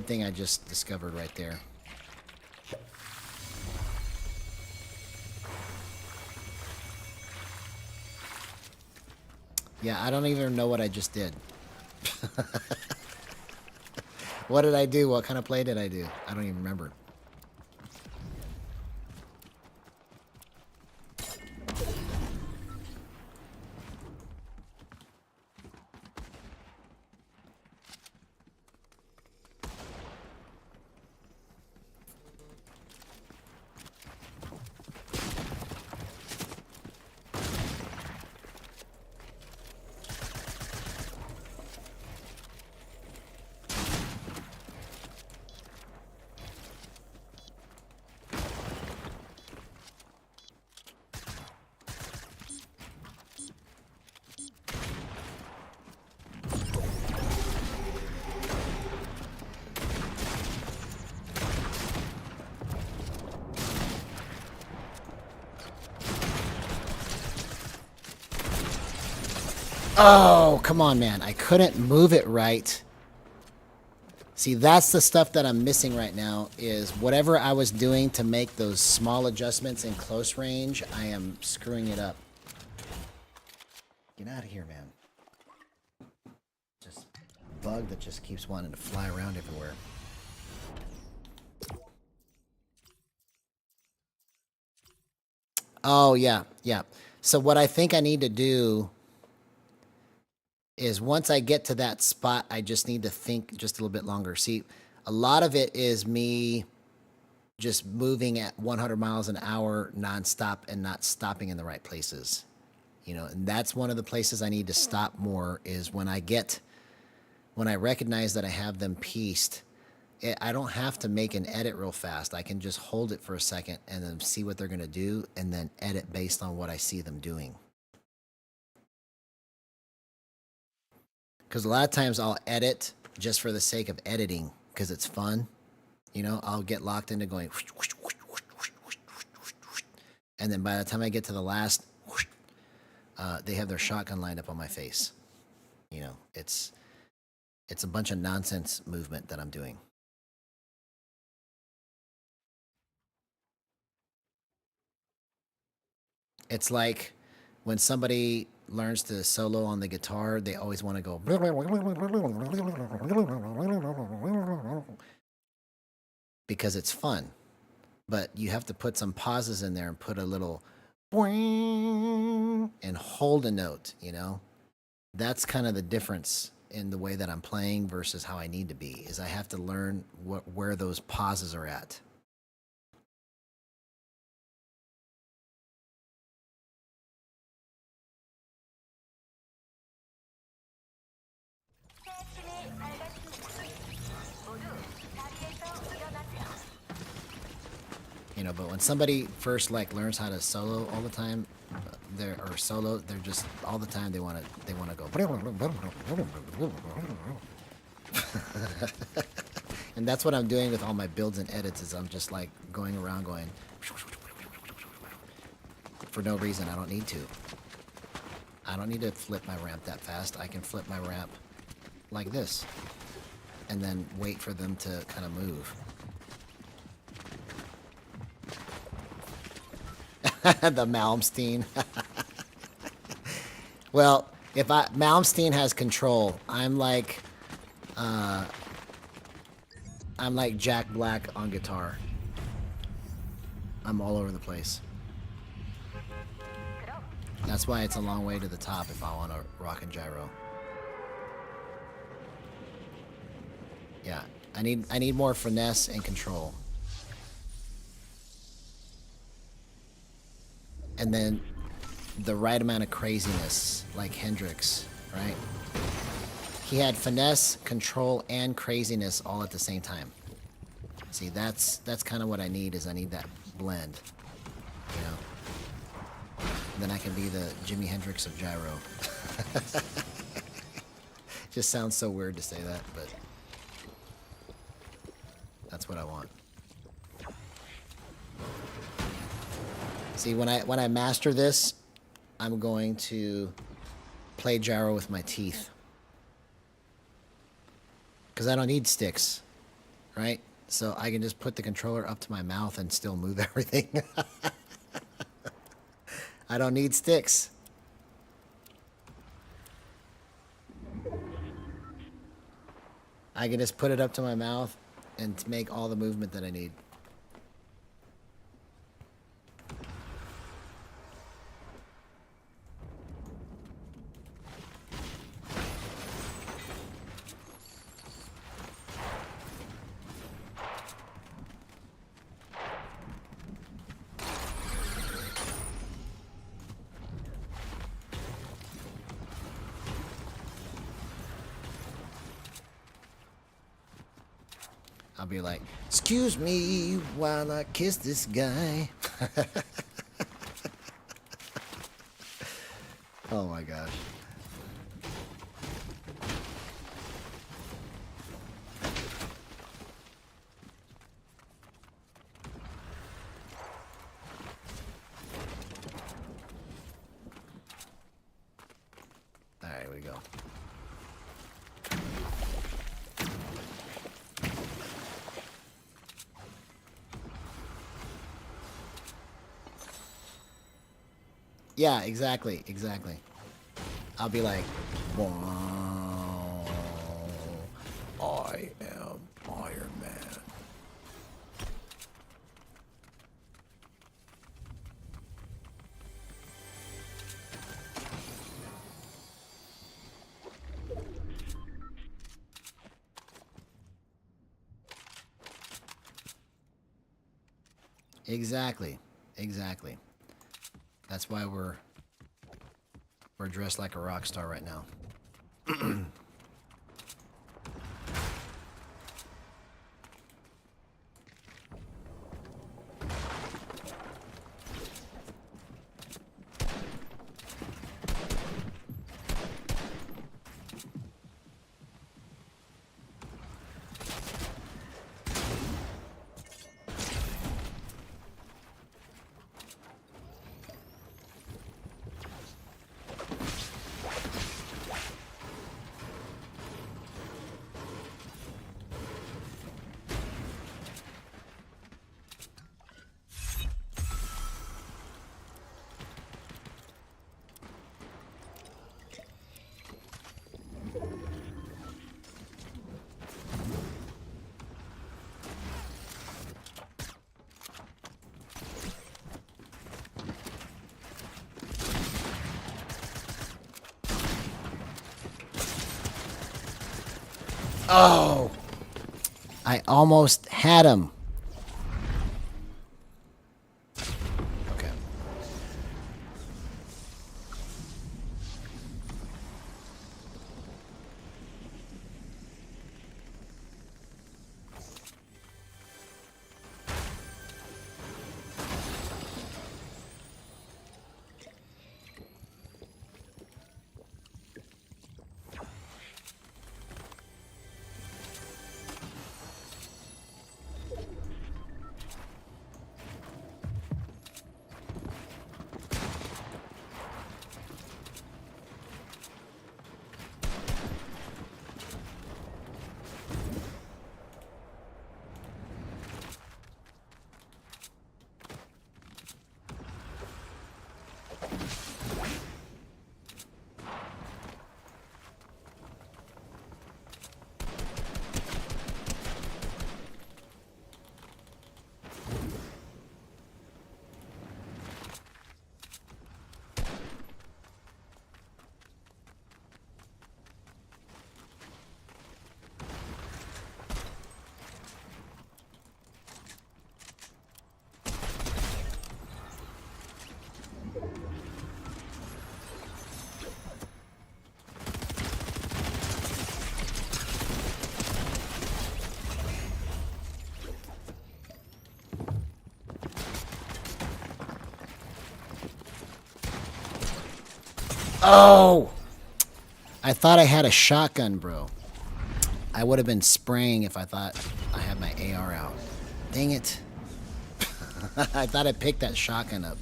thing I just discovered right there. Yeah, I don't even know what I just did. What did I do? What kind of play did I do? I don't even remember. Oh, come on, man. I couldn't move it right. See, that's the stuff that I'm missing right now, is whatever I was doing to make those small adjustments in close range, I am screwing it up. Get out of here, man. Just a bug that just keeps wanting to fly around everywhere. Oh, yeah, yeah. So what I think I need to do is once I get to that spot, I just need to think just a little bit longer. See, a lot of it is me just moving at 100 miles an hour nonstop and not stopping in the right places. You know, and that's one of the places I need to stop more, is when I recognize that I have them pieced, I don't have to make an edit real fast. I can just hold it for a second and then see what they're going to do and then edit based on what I see them doing. Because a lot of times I'll edit just for the sake of editing because it's fun. You know, I'll get locked into going, and then by the time I get to the last, they have their shotgun lined up on my face. You know, it's a bunch of nonsense movement that I'm doing. It's like when somebody learns to solo on the guitar, they always want to go because it's fun. But you have to put some pauses in there and put a little and hold a note, you know? That's kind of the difference in the way that I'm playing versus how I need to be, is I have to learn where those pauses are at. 새 아침이 밝았습니다. 모두 자리에서 일어나세요. You know, but when somebody first like learns how to solo all the time, they're just all the time they want to go. And that's what I'm doing with all my builds and edits, is I'm just like going around going for no reason. I don't need to. I don't need to flip my ramp that fast. I can flip my ramp like this and then wait for them to kind of move. The Malmsteen. Well, if Malmsteen has control, I'm like Jack Black on guitar. I'm all over the place. That's why it's a long way to the top if I want to rock and gyro. Yeah, I need more finesse and control. And then the right amount of craziness, like Hendrix, right? He had finesse, control, and craziness all at the same time. See, that's kind of what I need, is I need that blend, you know? And then I can be the Jimi Hendrix of gyro. Just sounds so weird to say that, but that's what I want. See, when I master this, I'm going to play gyro with my teeth. Because I don't need sticks, right? So I can just put the controller up to my mouth and still move everything. I don't need sticks. I can just put it up to my mouth and make all the movement that I need. I'll be like, excuse me while I kiss this guy. Oh my gosh. Alright, we go. Yeah, exactly, exactly. I'll be like, wow, I am Iron Man. Exactly, exactly. That's why we're dressed like a rock star right now. Oh! I almost had him. Okay. Oh! I thought I had a shotgun, bro. I would have been spraying if I thought I had my AR out. Dang it. I thought I picked that shotgun up.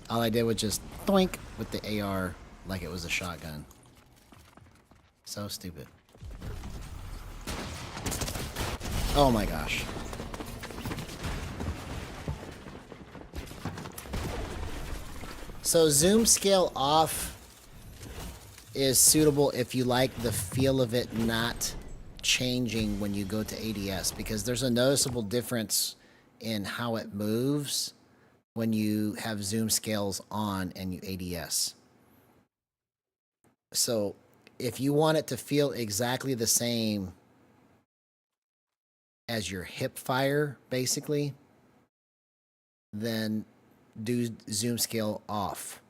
All I did was just doink with the AR like it was a shotgun. So stupid. Oh my gosh. So zoom scale off is suitable if you like the feel of it not changing when you go to ADS, because there's a noticeable difference in how it moves when you have zoom scales on and you ADS. So if you want it to feel exactly the same as your hip fire, basically, then do zoom scale off.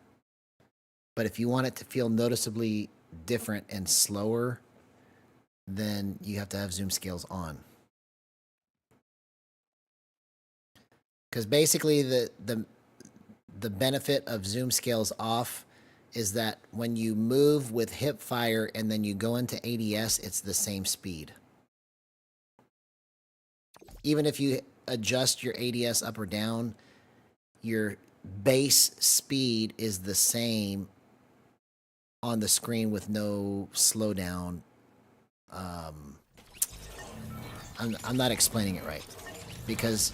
But if you want it to feel noticeably different and slower, then you have to have zoom scales on. Because basically the benefit of zoom scales off is that when you move with hip fire and then you go into ADS, it's the same speed. Even if you adjust your ADS up or down, your base speed is the same on the screen with no slowdown. I'm not explaining it right, because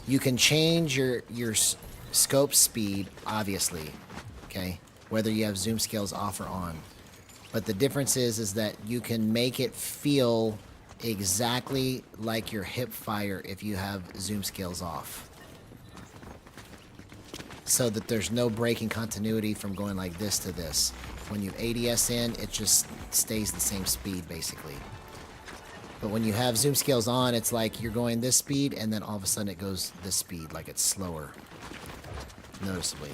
you can change your scope speed, obviously, okay, whether you have zoom scales off or on. But the difference is that you can make it feel exactly like your hip fire if you have zoom scales off, so that there's no break in continuity from going like this to this. When you ADS in, it just stays the same speed, basically. But when you have zoom scales on, it's like you're going this speed, and then all of a sudden it goes this speed, like it's slower, noticeably.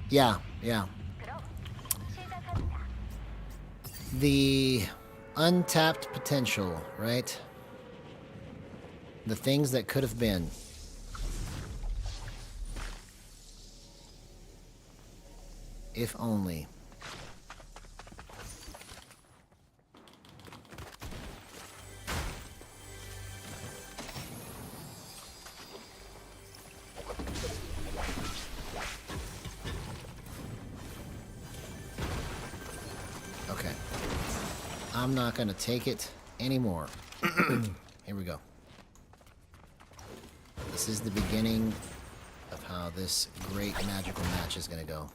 Yeah. 그럼 시작합니다. The untapped potential, right? The things that could have been. If only. Okay. I'm not going to take it anymore. Here we go. This is the beginning of how this great magical match is going to go.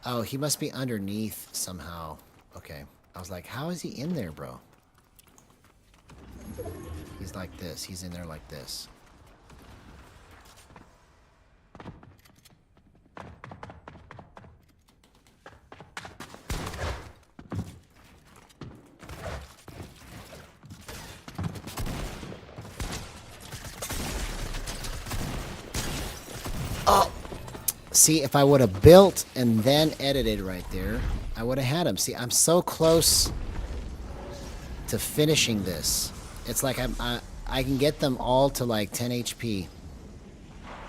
Oh, he must be underneath somehow. Okay. I was like, how is he in there, bro? He's like this. He's in there like this. Oh! See, if I would have built and then edited right there, I would have had him. See, I'm so close to finishing this. It's like I can get them all to like 10 HP,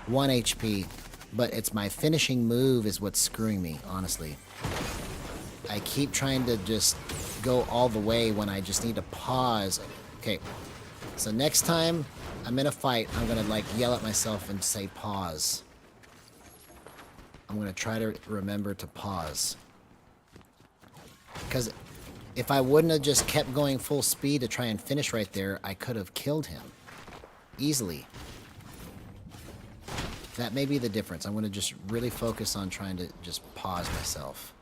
1 HP, but it's my finishing move is what's screwing me, honestly. I keep trying to just go all the way when I just need to pause. Okay, so next time I'm in a fight, I'm gonna like yell at myself and say pause. I'm going to try to remember to pause. Because if I wouldn't have just kept going full speed to try and finish right there, I could have killed him. Easily. That may be the difference. I'm going to just really focus on trying to just pause myself.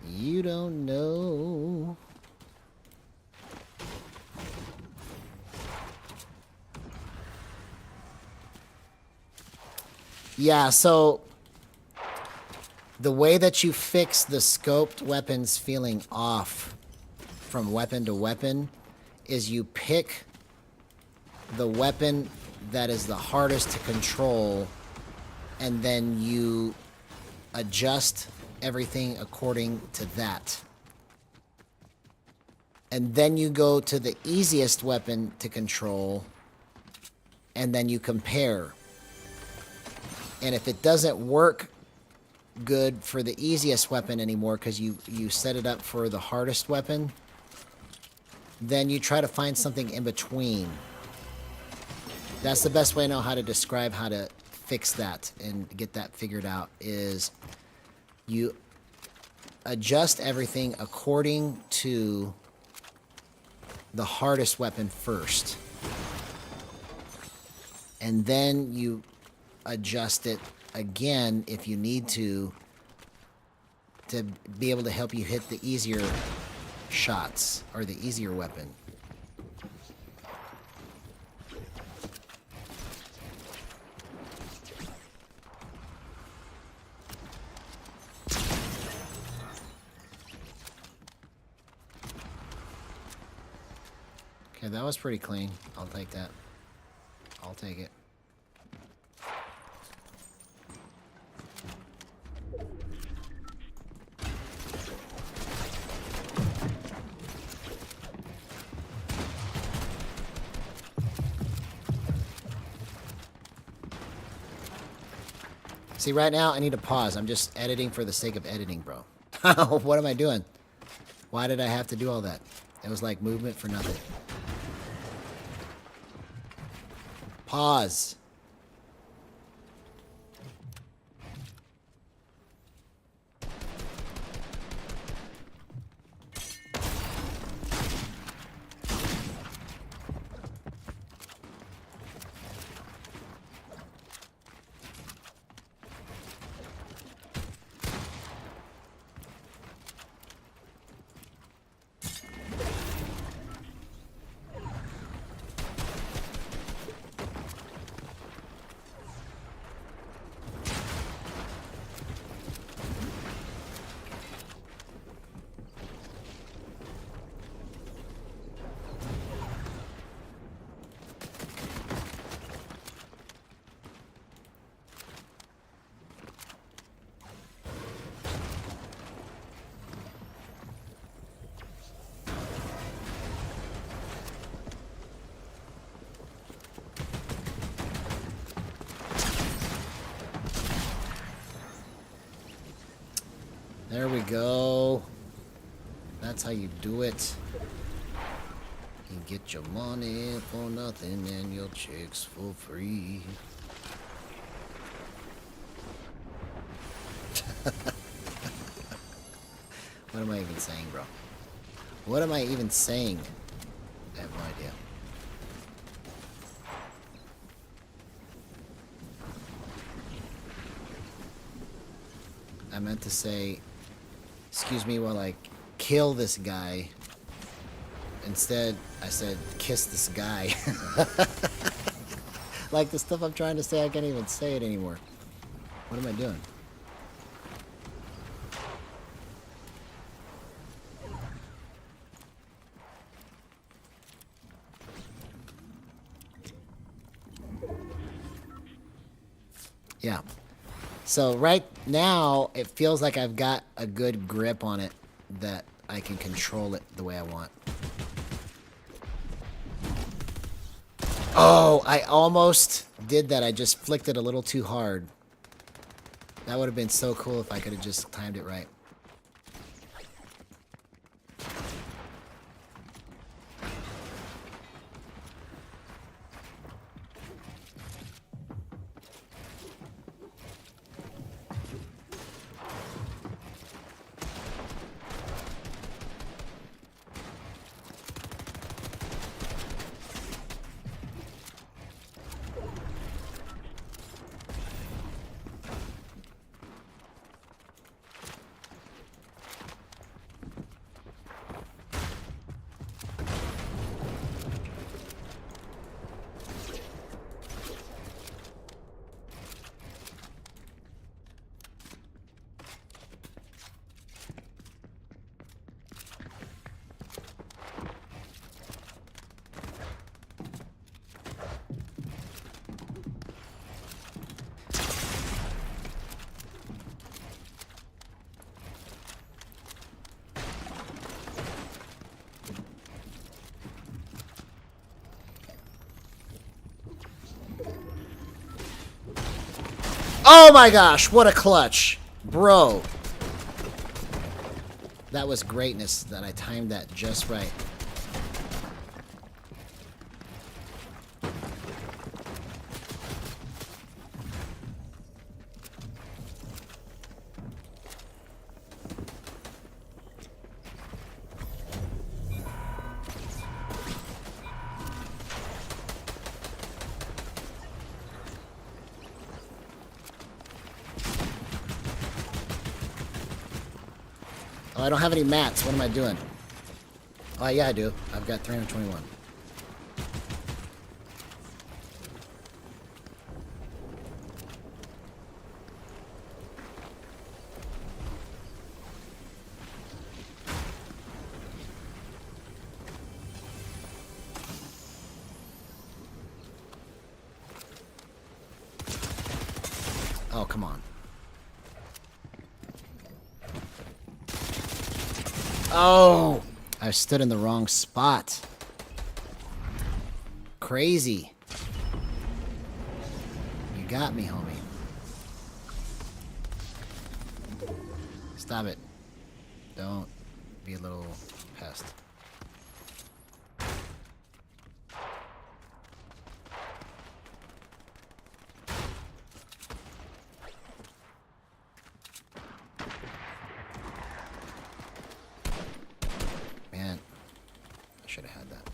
You don't know. Yeah, so the way that you fix the scoped weapons feeling off from weapon to weapon is you pick the weapon that is the hardest to control, and then you adjust everything according to that. And then you go to the easiest weapon to control, and then you compare. And if it doesn't work good for the easiest weapon anymore because you set it up for the hardest weapon, then you try to find something in between. That's the best way I know how to describe how to fix that and get that figured out, is you adjust everything according to the hardest weapon first. And then you adjust it again if you need to be able to help you hit the easier shots or the easier weapon. Okay, that was pretty clean. I'll take that. I'll take it. See, right now I need to pause. I'm just editing for the sake of editing, bro. What am I doing? Why did I have to do all that? It was like movement for nothing. Pause. There we go. That's how you do it. You get your money for nothing and your chicks for free. What am I even saying, bro? What am I even saying? I have no idea. I meant to say, excuse me while I kill this guy. Instead, I said, kiss this guy. Like the stuff I'm trying to say, I can't even say it anymore. What am I doing? Yeah. So right now, it feels like I've got a good grip on it that I can control it the way I want. Oh, I almost did that. I just flicked it a little too hard. That would have been so cool if I could have just timed it right. Oh my gosh, what a clutch. Bro. That was greatness that I timed that just right. Oh, I don't have any mats. What am I doing? Oh, yeah, I do. I've got 321. Oh, come on. Oh! I stood in the wrong spot. Crazy. You got me, homie. Stop it. Don't be a little pest. Man, I should have had that.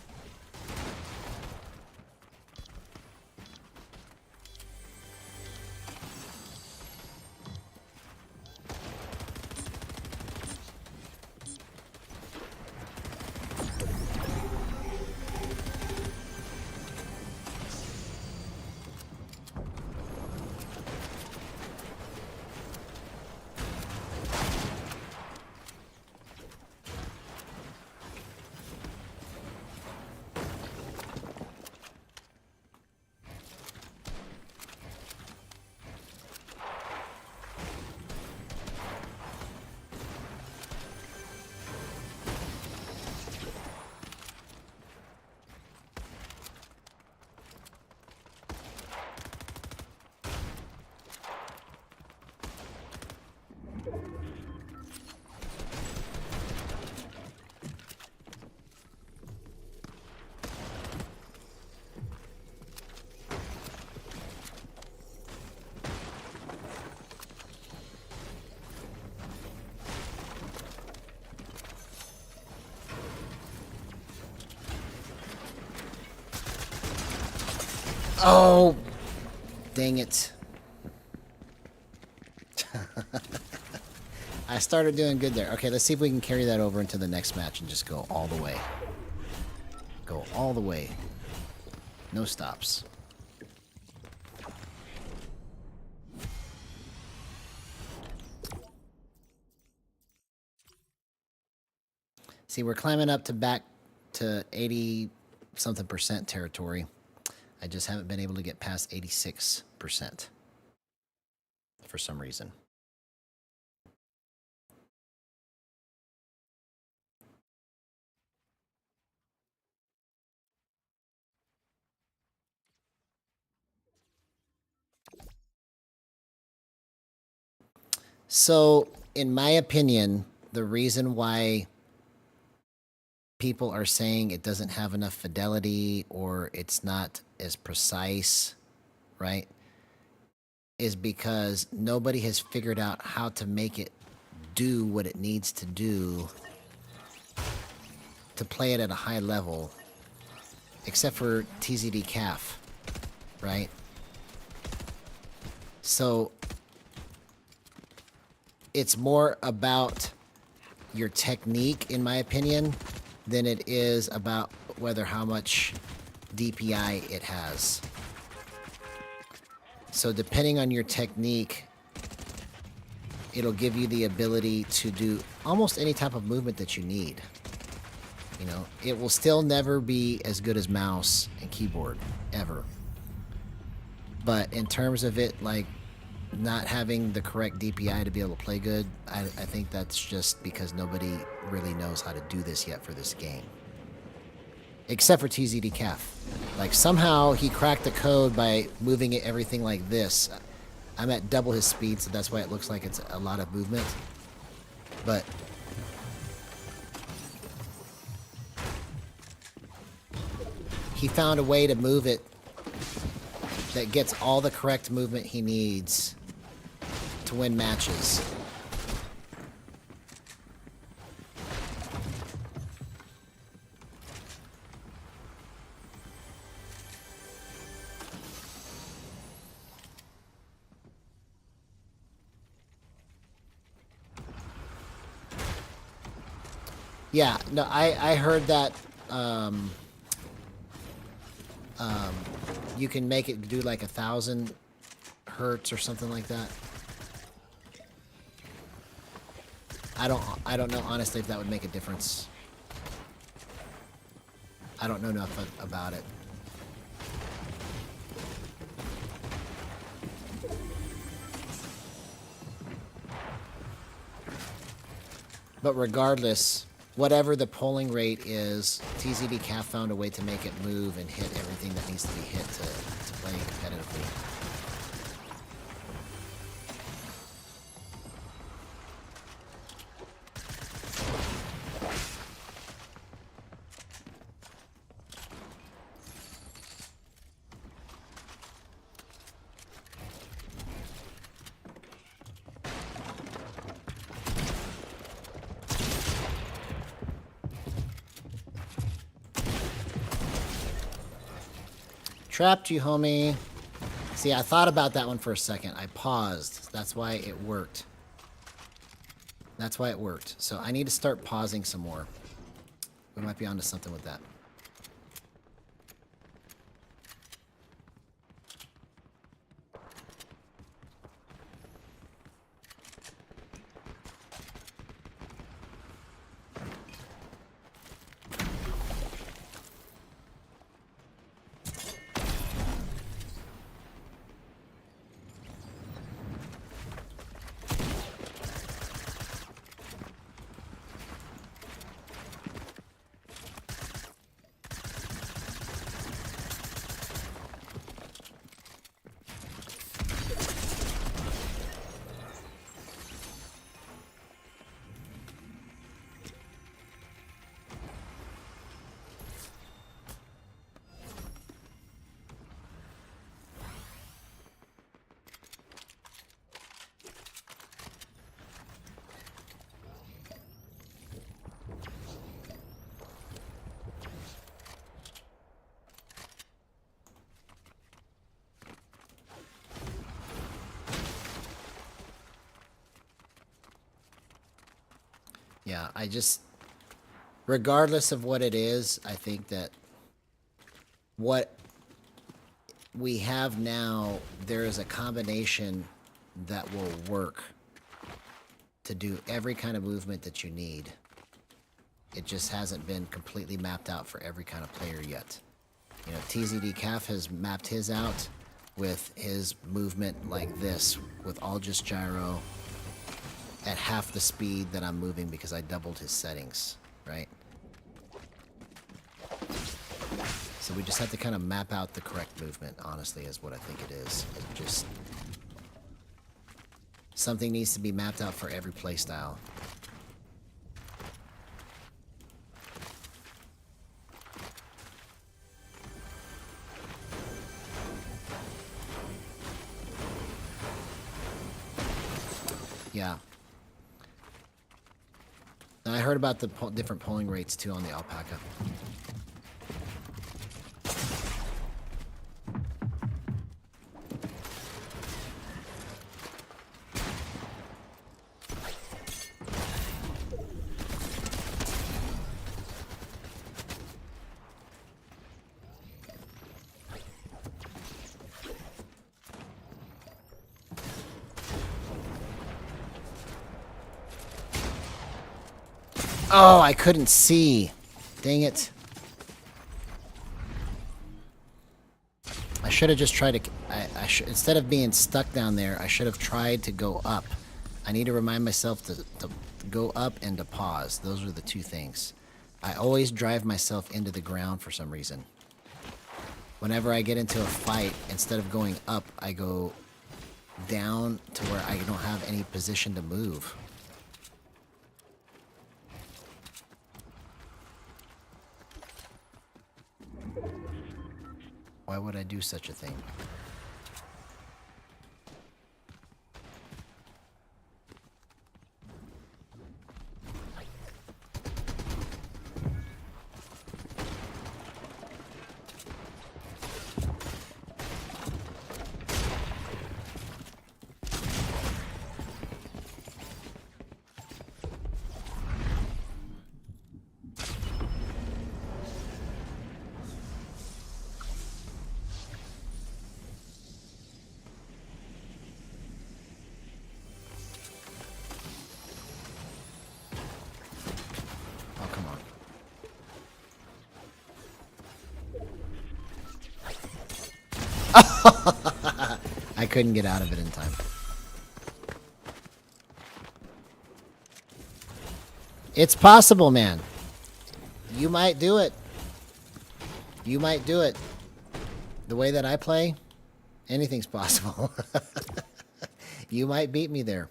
Oh, dang it. I started doing good there. Okay, let's see if we can carry that over into the next match and just go all the way. Go all the way. No stops. See, we're climbing up to back to 80 something percent territory. I just haven't been able to get past 86% for some reason. So, in my opinion, the reason why people are saying it doesn't have enough fidelity or it's not as precise, right, is because nobody has figured out how to make it do what it needs to do to play it at a high level, except for TZD CAF, right? So it's more about your technique, in my opinion, than it is about how much DPI it has. So depending on your technique, it'll give you the ability to do almost any type of movement that you need. You know, it will still never be as good as mouse and keyboard, ever. But in terms of it, like, not having the correct DPI to be able to play good, I think that's just because nobody really knows how to do this yet for this game. Except for TZD CAF. Like, somehow he cracked the code by moving it everything like this. I'm at double his speed, so that's why it looks like it's a lot of movement. But he found a way to move it that gets all the correct movement he needs to win matches. Yeah, no, I heard that you can make it do like 1,000 hertz or something like that. I don't know honestly if that would make a difference. I don't know enough about it. But regardless, whatever the polling rate is, TZDCAF found a way to make it move and hit everything that needs to be hit to play competitively. Trapped you, homie. See, I thought about that one for a second. I paused. That's why it worked. That's why it worked. So I need to start pausing some more. We might be onto something with that. Yeah, I just, regardless of what it is, I think that what we have now, there is a combination that will work to do every kind of movement that you need. It just hasn't been completely mapped out for every kind of player yet. You know, TZDCAF has mapped his out with his movement like this, with all just gyro, at half the speed that I'm moving because I doubled his settings, right? So we just have to kind of map out the correct movement, honestly, is what I think it is. It just, something needs to be mapped out for every playstyle. Yeah. And I heard about the different polling rates too on the alpaca. Oh, I couldn't see. Dang it. I should have just tried to... instead of being stuck down there, I should have tried to go up. I need to remind myself to go up and to pause. Those are the two things. I always drive myself into the ground for some reason. Whenever I get into a fight, instead of going up, I go down to where I don't have any position to move. Why would I do such a thing? I couldn't get out of it in time. It's possible, man. You might do it. You might do it. The way that I play, anything's possible. You might beat me there.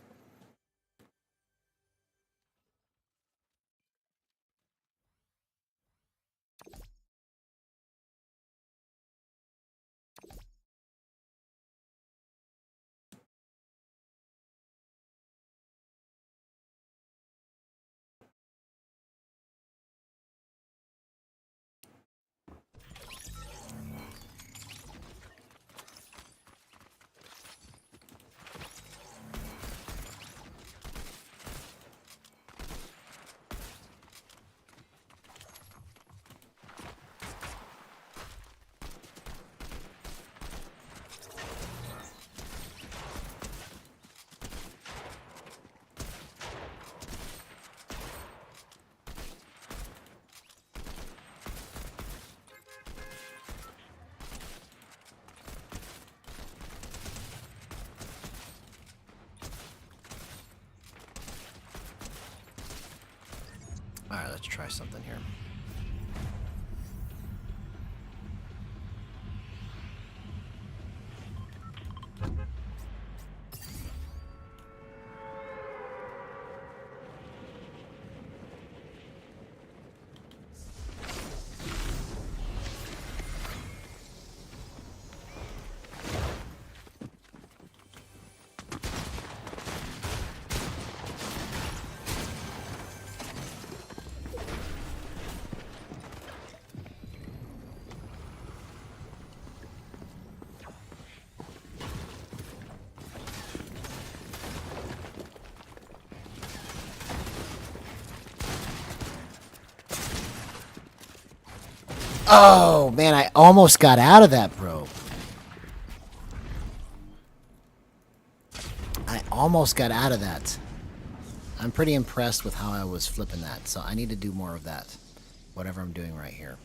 All right, let's try something here. Oh, man, I almost got out of that, bro. I almost got out of that. I'm pretty impressed with how I was flipping that, so I need to do more of that. Whatever I'm doing right here.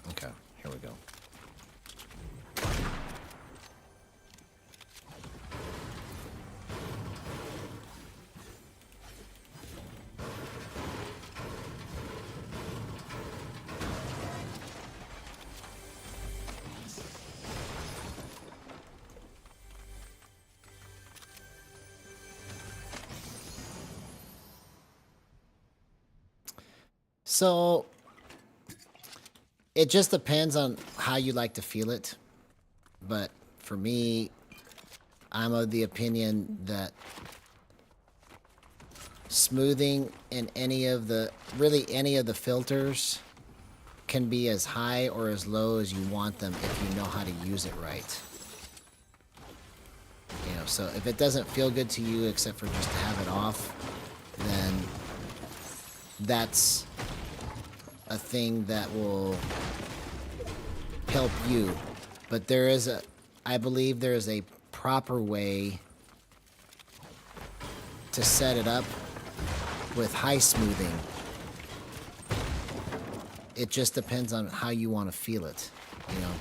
Okay, here we go. So it just depends on how you like to feel it. But for me, I'm of the opinion that smoothing in any of the filters can be as high or as low as you want them if you know how to use it right. You know, so if it doesn't feel good to you except for just to have it off, then that's a thing that will help you. But I believe there is a proper way to set it up with high smoothing. It just depends on how you want to feel it, you know.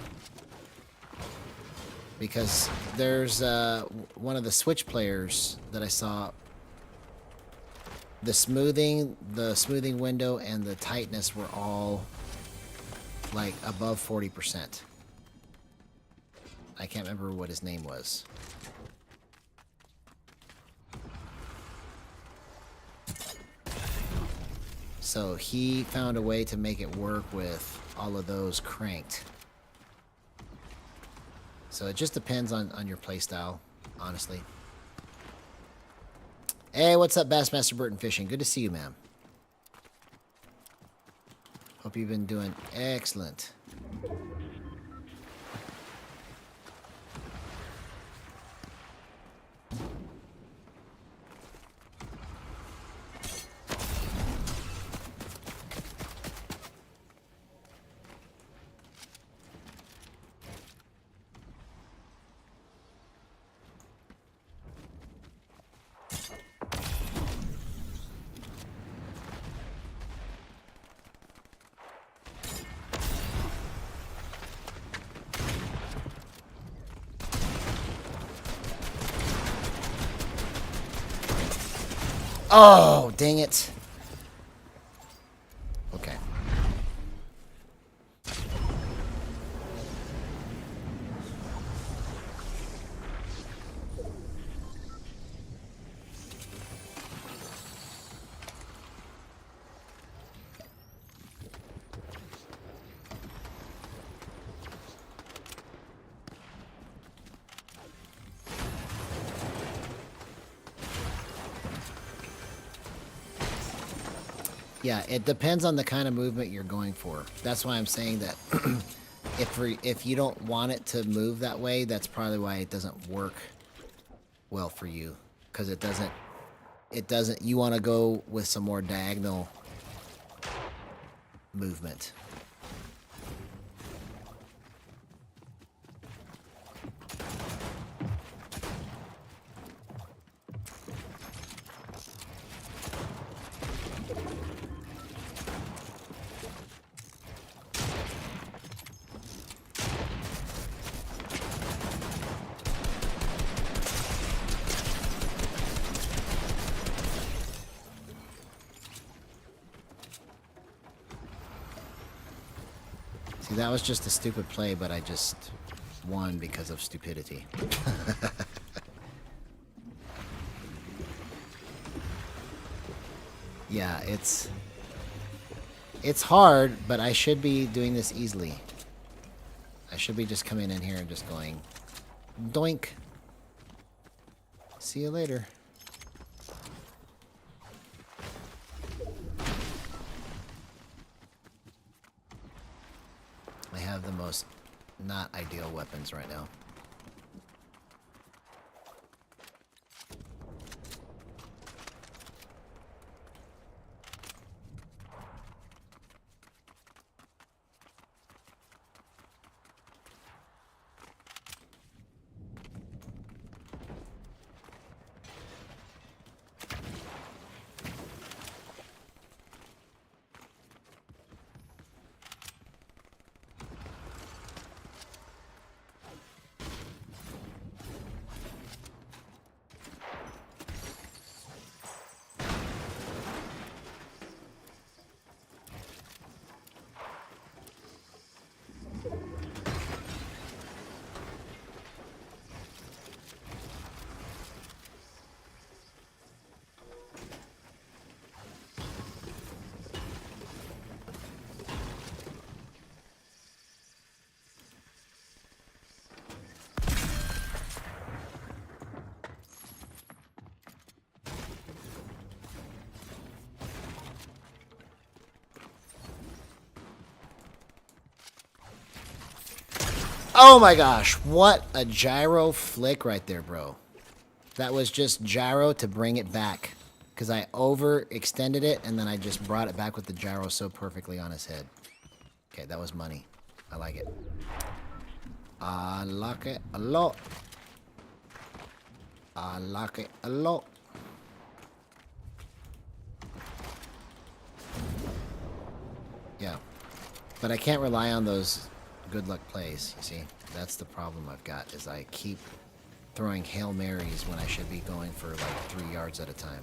Because there's one of the Switch players that I saw, the smoothing window and the tightness were all like above 40%. I can't remember what his name was. So he found a way to make it work with all of those cranked. So it just depends on your play style, honestly. Hey, what's up, Bassmaster Burton Fishing? Good to see you, man. Hope you've been doing excellent. Oh, dang it. Okay. Yeah, it depends on the kind of movement you're going for. That's why I'm saying that if you don't want it to move that way, that's probably why it doesn't work well for you. Because it doesn't, you want to go with some more diagonal movement. See, that was just a stupid play, but I just won because of stupidity. Yeah, it's hard, but I should be doing this easily. I should be just coming in here and just going, doink. See you later. I have the most not ideal weapons right now. Oh my gosh, what a gyro flick right there, bro. That was just gyro to bring it back. Because I overextended it, and then I just brought it back with the gyro so perfectly on his head. Okay, that was money. I like it. I like it a lot. I like it a lot. Yeah. But I can't rely on those good luck plays, you see? That's the problem I've got, is I keep throwing Hail Marys when I should be going for like 3 yards at a time.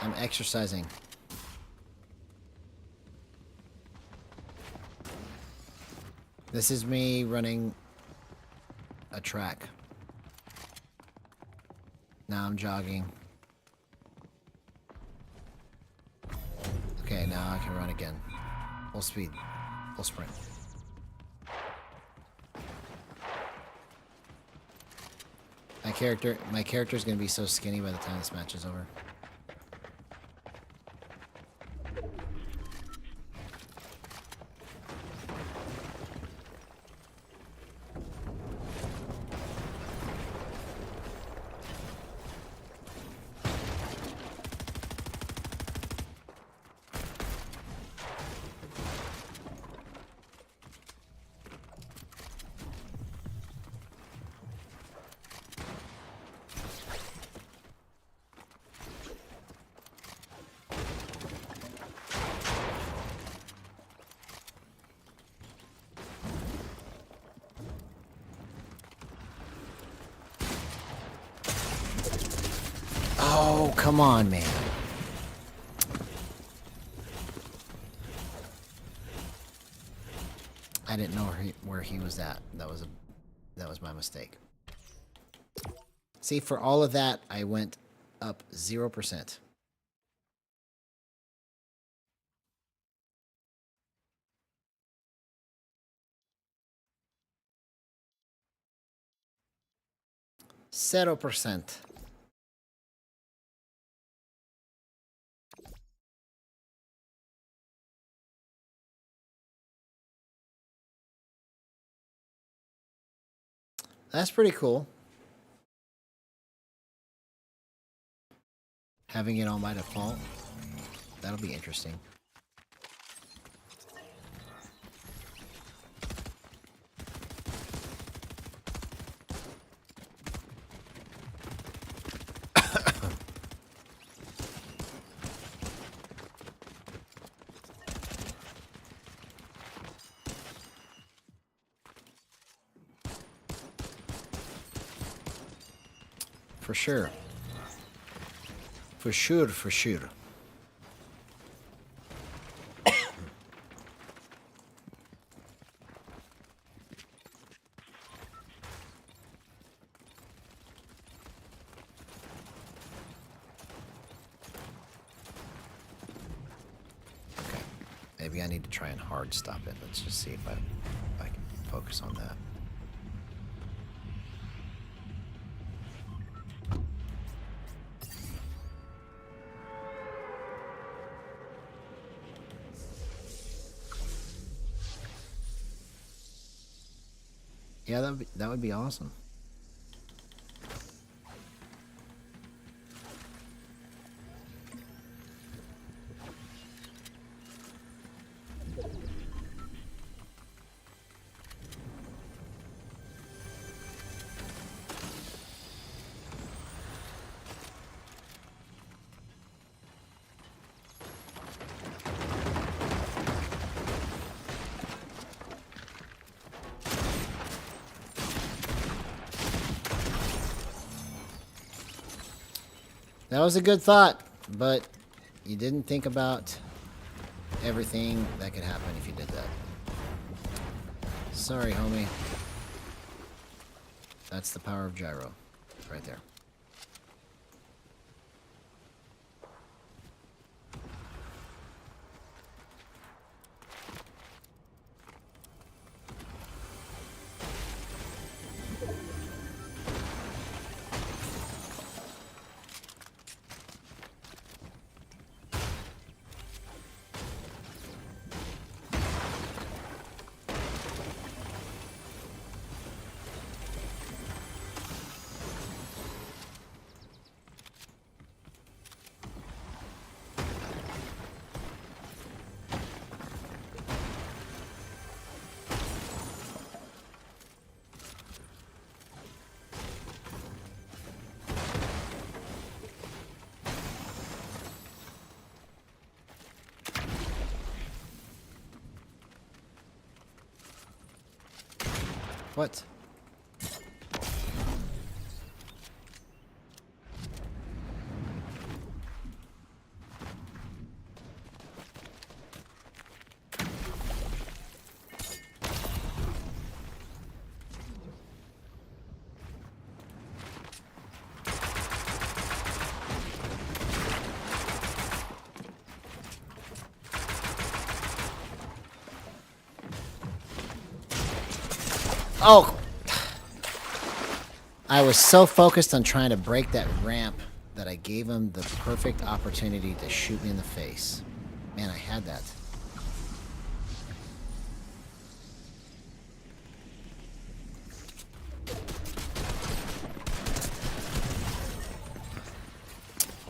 I'm exercising. This is me running a track. Now I'm jogging. Okay, now I can run again. Full speed. Full sprint. My character's gonna be so skinny by the time this match is over. Oh, come on, man. I didn't know where he was at. That was my mistake. See, for all of that, I went up 0%. Zero percent. That's pretty cool. Having it on by default. That'll be interesting. For sure. For sure, for sure. Okay. Maybe I need to try and hard stop it. Let's just see if I can focus on that. Yeah, that would be awesome. That was a good thought, but you didn't think about everything that could happen if you did that. Sorry, homie. That's the power of gyro. Right there. What? Oh! I was so focused on trying to break that ramp that I gave him the perfect opportunity to shoot me in the face. Man, I had that.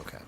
Okay.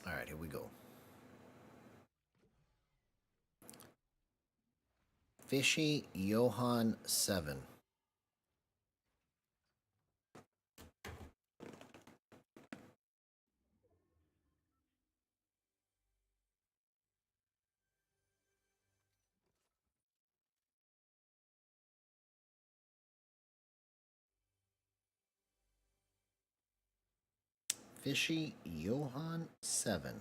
All right, here we go. Fishy Johan 7. Fishy Johan 7.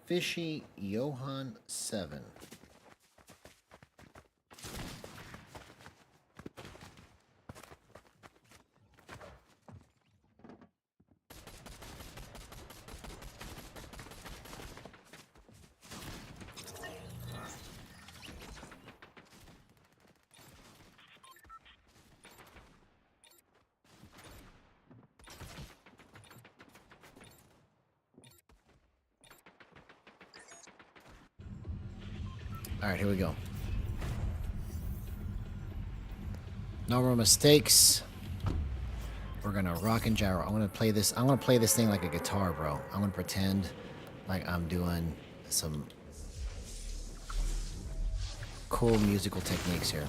Fishy Johan 7. All right, here we go. No more mistakes. We're gonna rock and gyro. I'm gonna play this. I'm gonna play this thing like a guitar, bro. I'm gonna pretend like I'm doing some cool musical techniques here.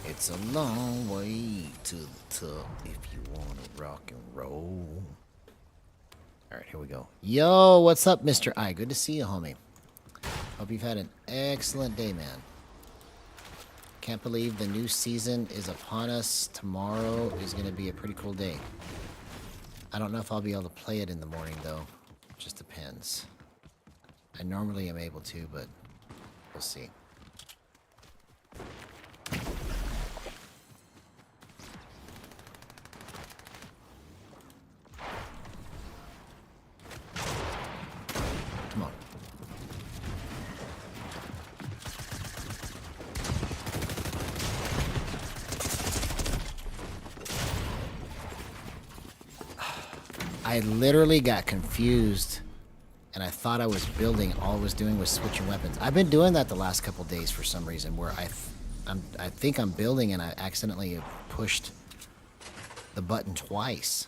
It's a long way to the top if you want to rock and roll. All right, here we go. Yo, what's up, Mr. I? Good to see you, homie. Hope you've had an excellent day, man. Can't believe the new season is upon us. Tomorrow is going to be a pretty cool day. I don't know if I'll be able to play it in the morning, though. It just depends. I normally am able to, but we'll see. Come on. I literally got confused and I thought I was building. All I was doing was switching weapons. I've been doing that the last couple days for some reason, where I think I'm building and I accidentally pushed the button twice.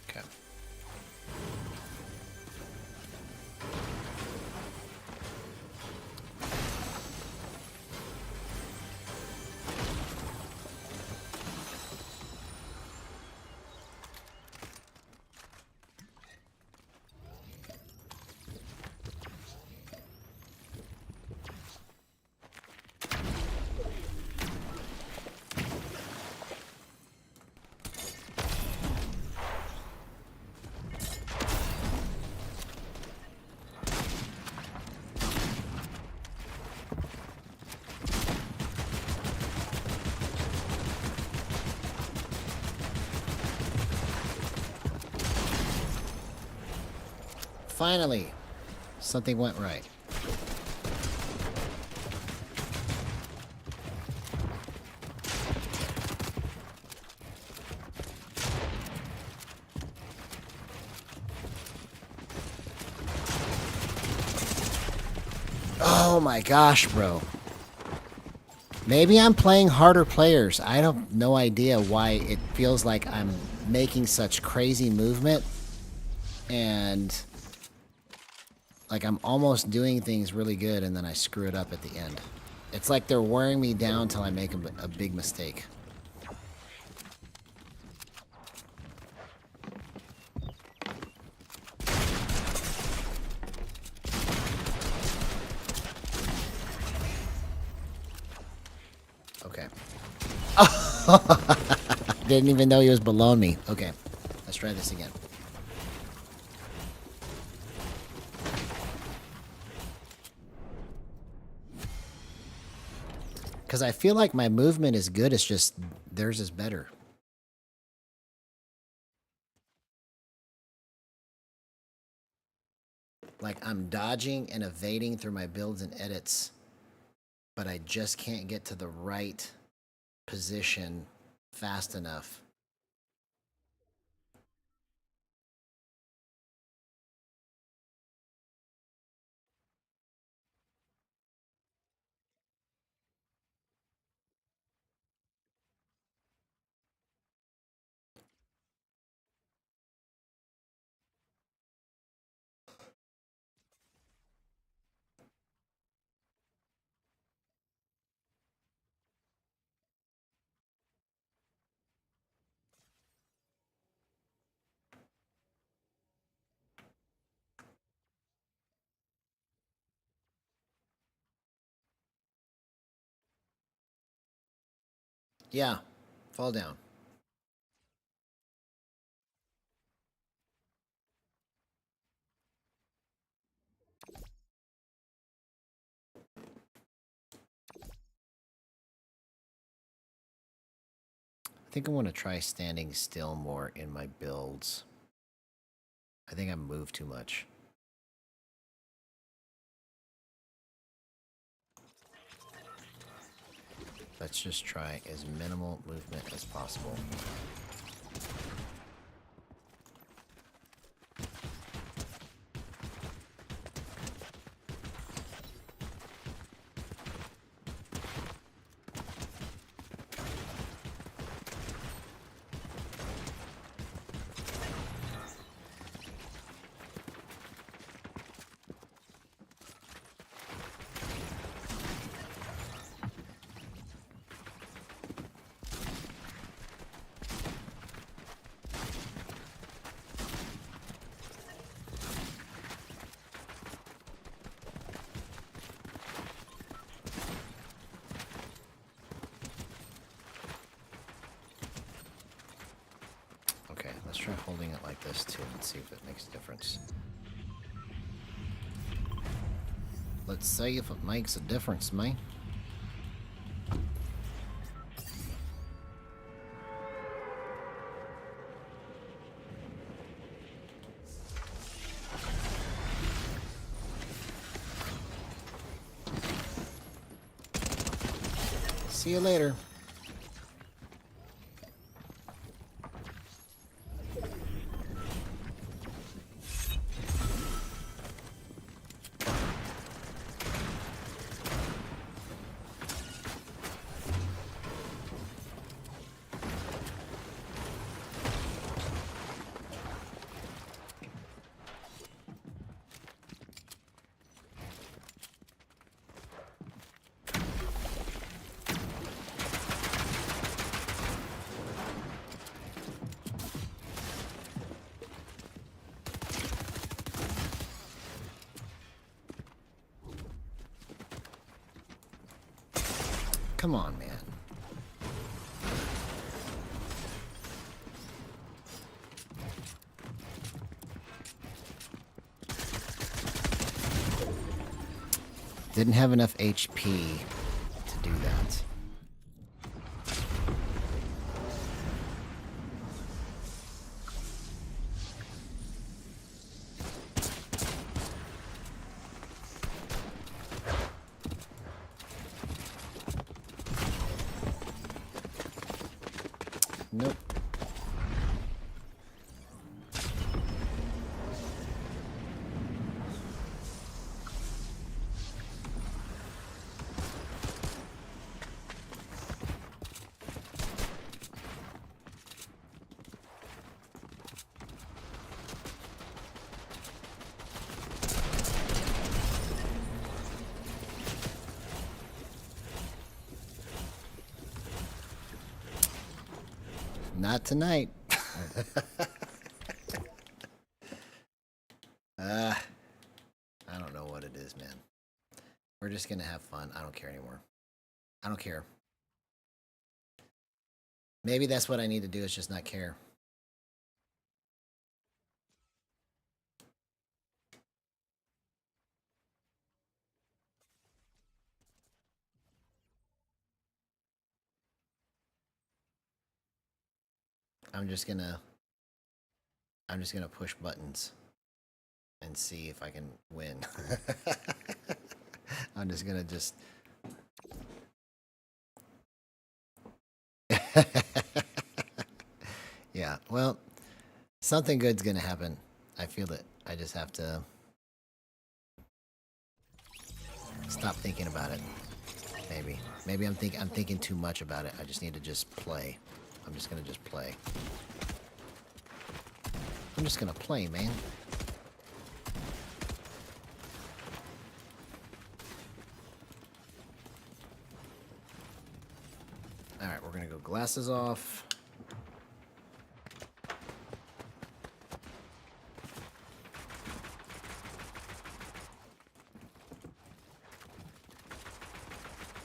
Okay. Finally, something went right. Oh my gosh, bro. Maybe I'm playing harder players. I have no idea why it feels like I'm making such crazy movement. And like I'm almost doing things really good and then I screw it up at the end. It's like they're wearing me down till I make a big mistake. Okay. Didn't even know he was below me. Okay, let's try this again. Because I feel like my movement is good, it's just theirs is better. Like I'm dodging and evading through my builds and edits, but I just can't get to the right position fast enough. Yeah, fall down. I think I want to try standing still more in my builds. I think I move too much. Let's just try as minimal movement as possible. Okay, let's try holding it like this too and see if it makes a difference. Let's see if it makes a difference, man. See you later. Come on, man. Didn't have enough HP to do that. Not tonight. I don't know what it is, man. We're just gonna have fun. I don't care anymore. I don't care. Maybe that's what I need to do, is just not care. I'm just gonna push buttons and see if I can win. I'm just gonna just yeah, well, something good's gonna happen. I feel it. I just have to stop thinking about it. Maybe I'm thinking too much about it. I just need to just play. I'm just gonna just play. I'm just gonna play, man. Alright, we're gonna go glasses off.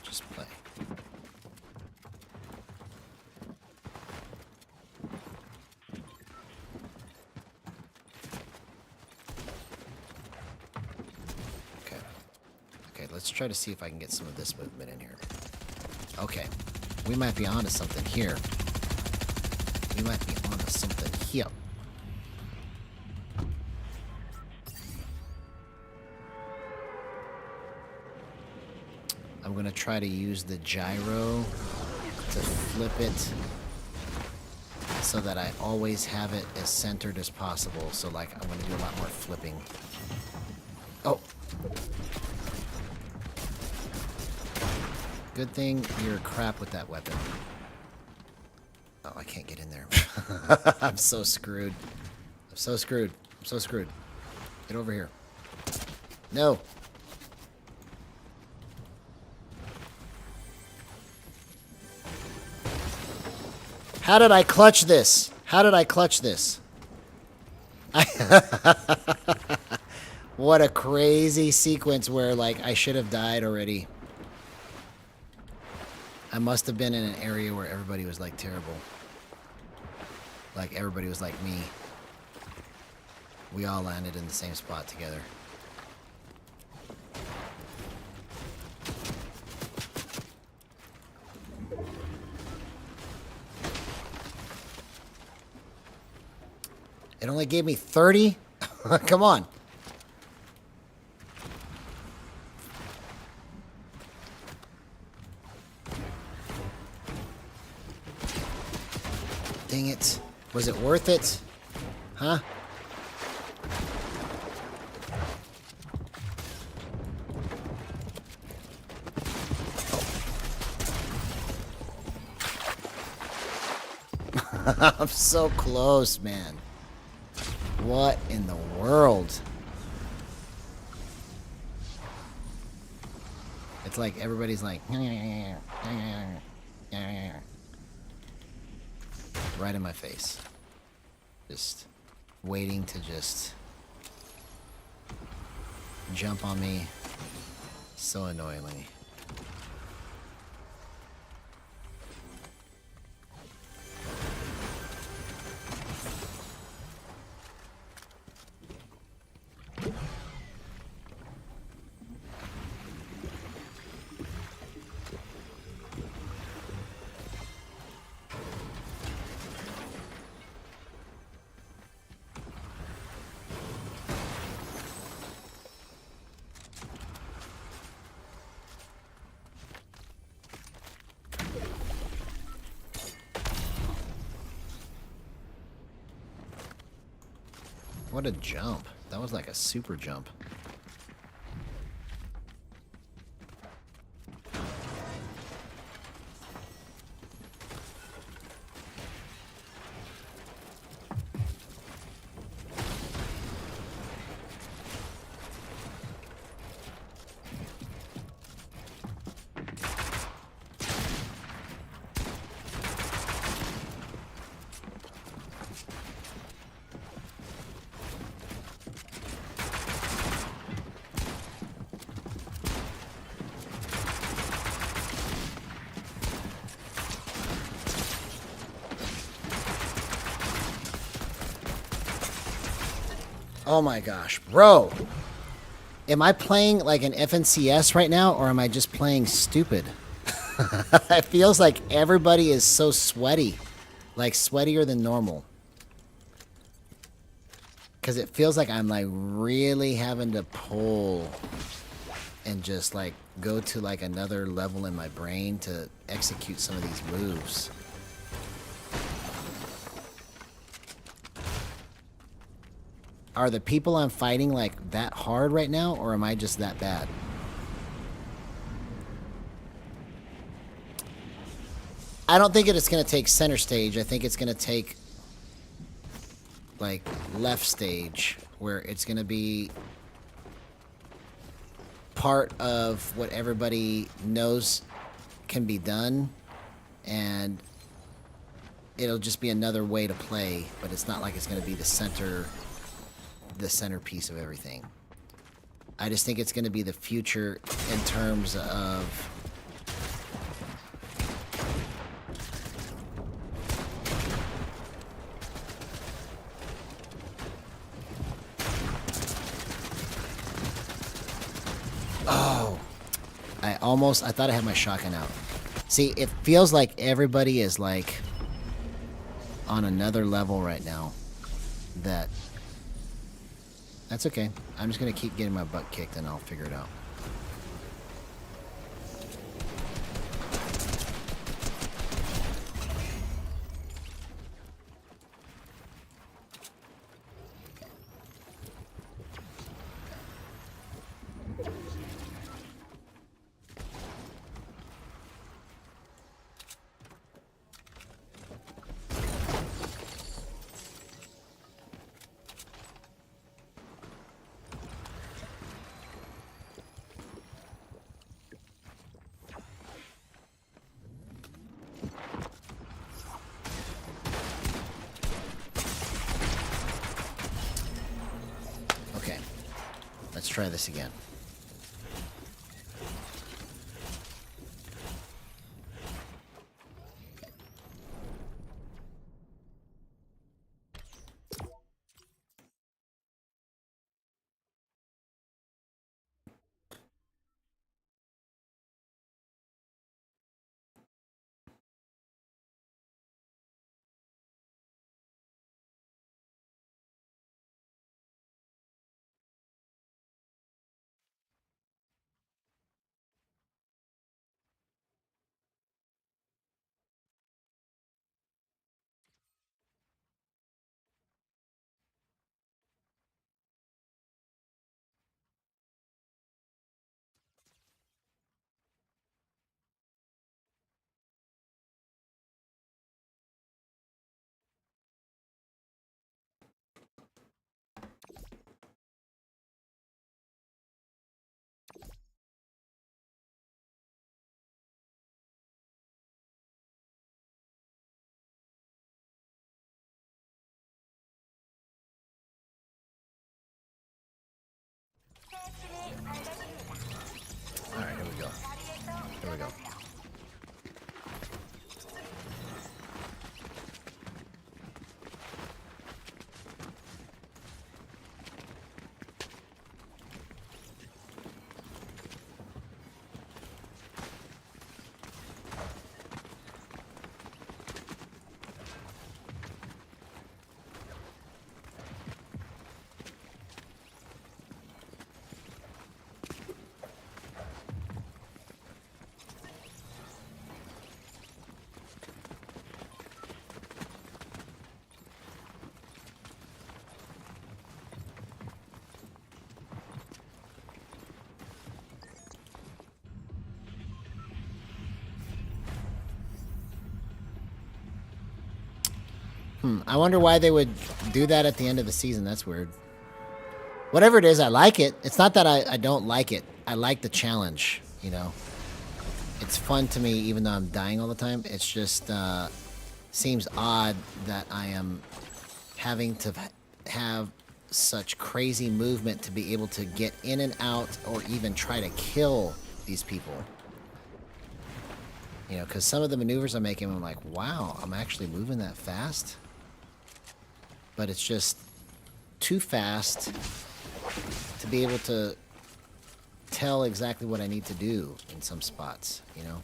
Just play. Okay. Okay, let's try to see if I can get some of this movement in here. Okay. We might be onto something here. We might be onto something here. I'm gonna try to use the gyro to flip it so that I always have it as centered as possible. So like, I'm gonna do a lot more flipping. Oh! Good thing you're crap with that weapon. Oh, I can't get in there. I'm so screwed. I'm so screwed. I'm so screwed. Get over here. No! How did I clutch this? How did I clutch this? What a crazy sequence where, like, I should have died already. I must have been in an area where everybody was, like, terrible. Like, everybody was like me. We all landed in the same spot together. It only gave me 30? Come on. Dang it. Was it worth it? Huh? Oh. I'm so close, man. What in the world? It's like everybody's like right in my face. Just waiting to just jump on me so annoyingly. What a jump. That was like a super jump. Oh my gosh, bro. Am I playing like an FNCS right now, or am I just playing stupid? It feels like everybody is so sweaty. Like sweatier than normal. Because it feels like I'm like really having to pull and just like go to like another level in my brain to execute some of these moves. Are the people I'm fighting like that hard right now, or am I just that bad? I don't think it's going to take center stage. I think it's going to take like left stage, where it's going to be part of what everybody knows can be done, and it'll just be another way to play, but it's not like it's going to be the centerpiece of everything. I just think it's going to be the future in terms of I thought I had my shotgun out. See, it feels like everybody is like on another level right now. That's okay. I'm just gonna keep getting my butt kicked and I'll figure it out. Let's try this again. Alright, here we go. Here we go. I wonder why they would do that at the end of the season. That's weird. Whatever it is, I like it. It's not that I don't like it. I like the challenge, you know. It's fun to me even though I'm dying all the time. It's just seems odd that I am having to have such crazy movement to be able to get in and out or even try to kill these people. You know, because some of the maneuvers I'm making, I'm like, wow, I'm actually moving that fast. But it's just too fast to be able to tell exactly what I need to do in some spots, you know?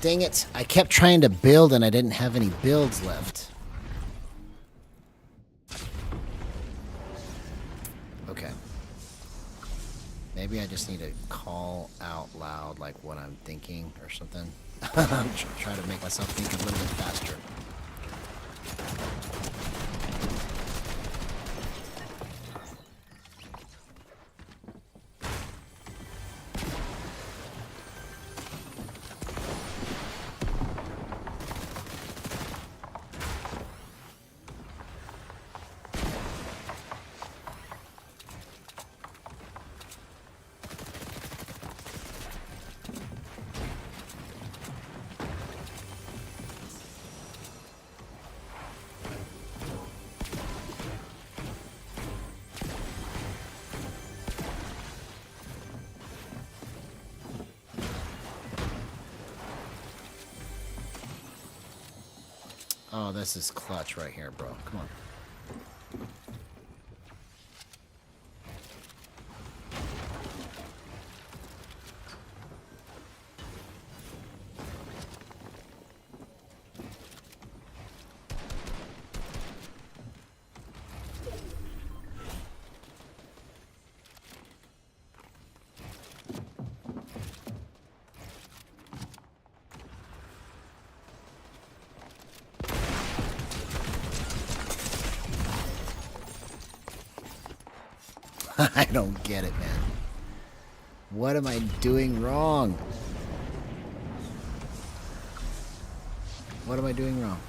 Dang it. I kept trying to build and I didn't have any builds left. Okay. Maybe I just need to call out loud like what I'm thinking or something. I'm trying to make myself think a little bit faster. Oh, this is clutch right here, bro. Come on. I don't get it, man. What am I doing wrong? What am I doing wrong?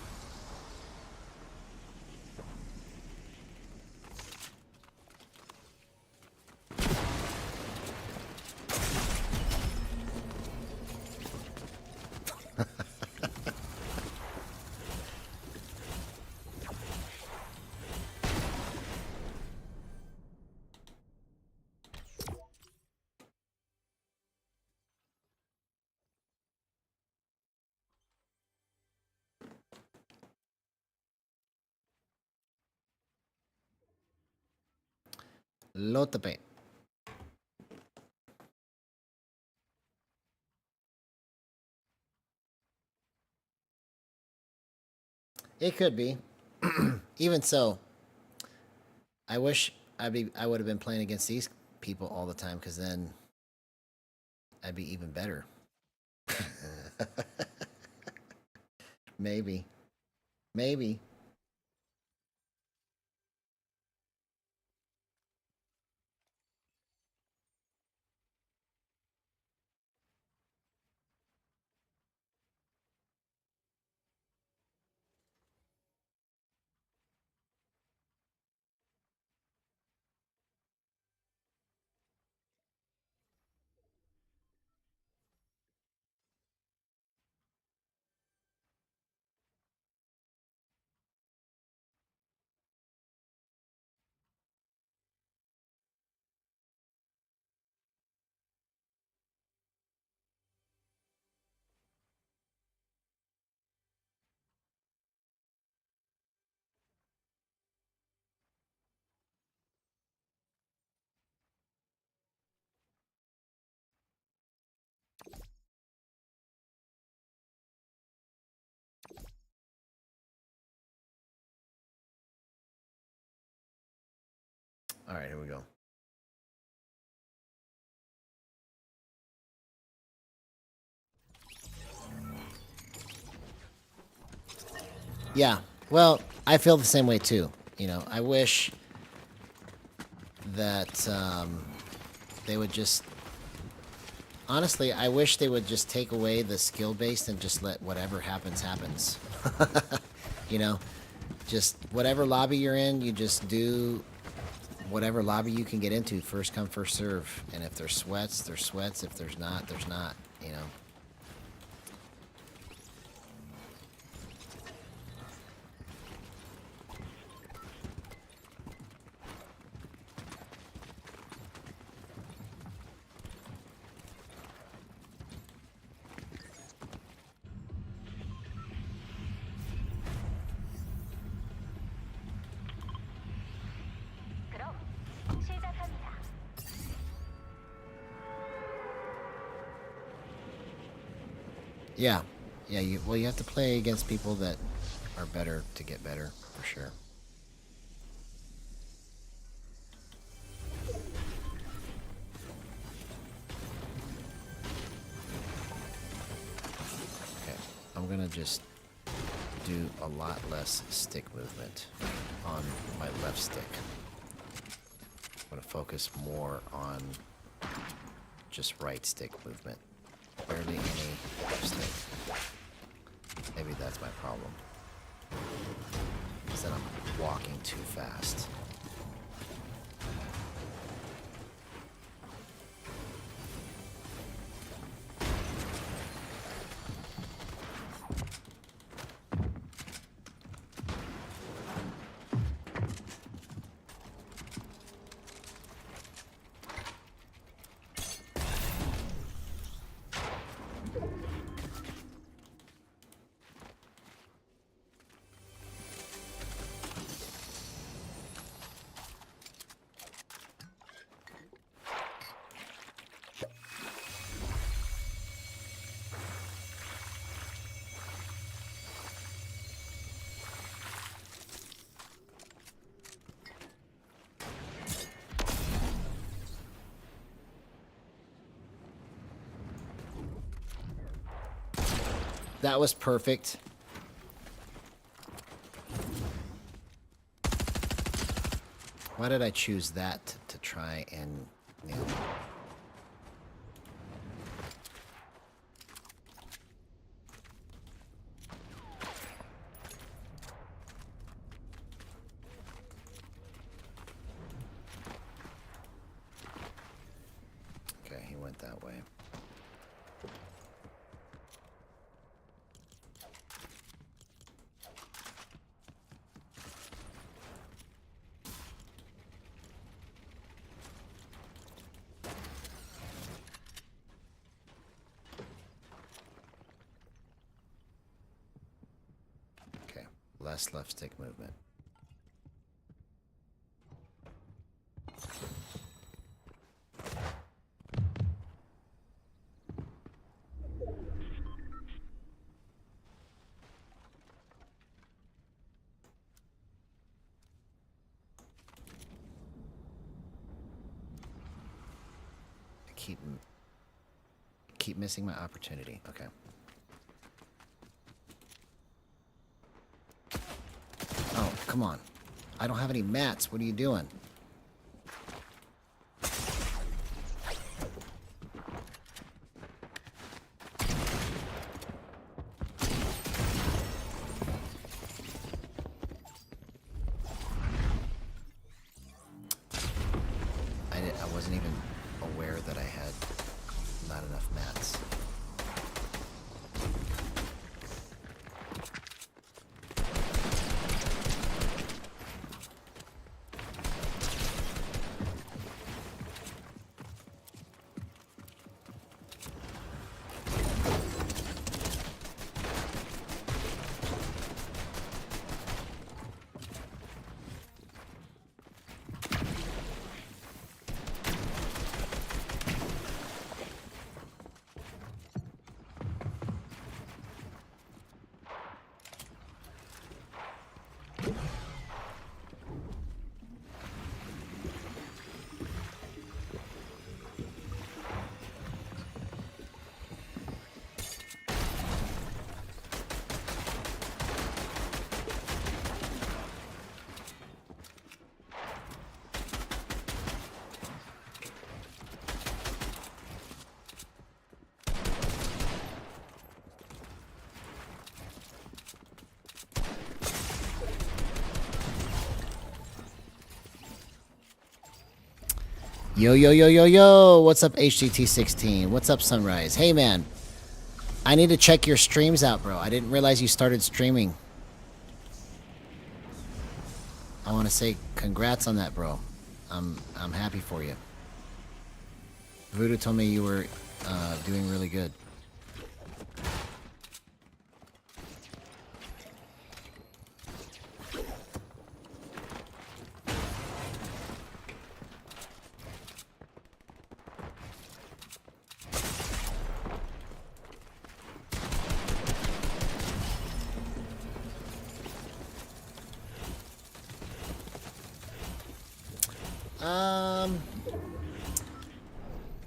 Lo tapé. It could be. Even so, I wish I would have been playing against these people all the time, because then I'd be even better. Maybe. Maybe. All right, here we go. Yeah, well, I feel the same way too. You know, I wish that they would just Honestly, I wish they would just take away the skill-based and just let whatever happens, happens. You know? Just whatever lobby you're in, you just do whatever lobby you can get into. First come, first serve. And if there's sweats, there's sweats. If there's not, there's not. You know? 그럼 시작합니다. Yeah. Yeah, you have to play against people that are better to get better, for sure. Okay, I'm gonna just do a lot less stick movement on my left stick. I'm gonna focus more on just right stick movement. Barely any left stick. Maybe that's my problem. Is that I'm walking too fast. That was perfect. Why did I choose that to try and nail it? Okay, he went that way. Less left stick movement. I keep missing my opportunity. Okay. Oh, come on. I don't have any mats. What are you doing? I wasn't even aware that I had not enough mats. Yo, yo, yo, yo, yo. What's up, HGT16? What's up, Sunrise? Hey, man. I need to check your streams out, bro. I didn't realize you started streaming. I want to say congrats on that, bro. I'm happy for you. Voodoo told me you were doing really good.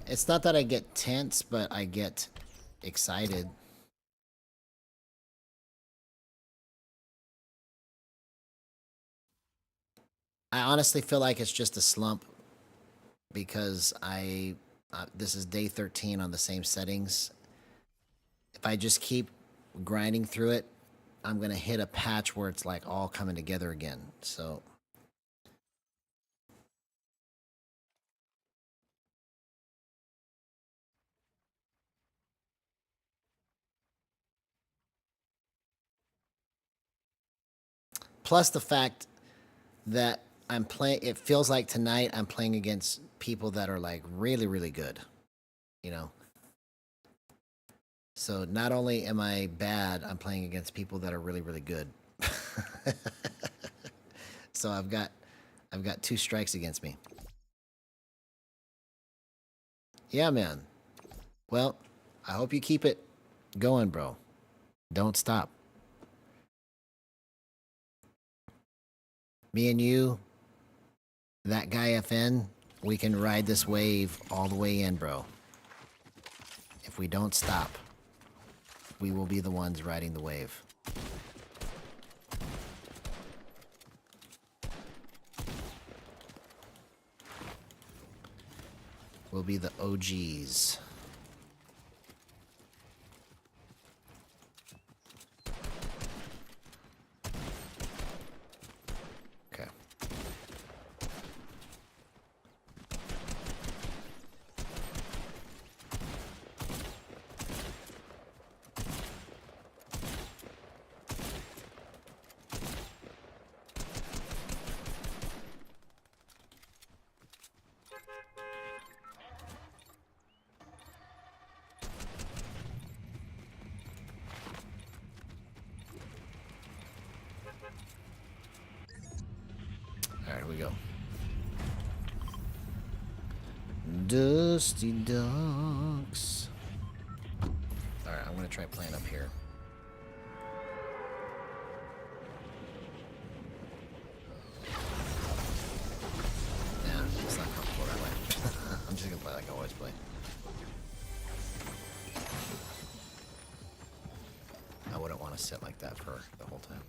It's not that I get tense, but I get excited. I honestly feel like it's just a slump because this is day 13 on the same settings. If I just keep grinding through it, I'm going to hit a patch where it's like all coming together again. So plus the fact that I'm playing, it feels like tonight I'm playing against people that are like really, really good, you know? So not only am I bad, I'm playing against people that are really, really good. So I've got 2 strikes against me. Yeah, man. Well, I hope you keep it going, bro. Don't stop. Me and you, that guy FN, we can ride this wave all the way in, bro. If we don't stop, we will be the ones riding the wave. We'll be the OGs. Okay. Alright, here we go. Dusty Ducks. Alright, I'm gonna try playing up here. Nah, it's not comfortable that way. I'm just gonna play like I always play. I wouldn't want to sit like that for the whole time.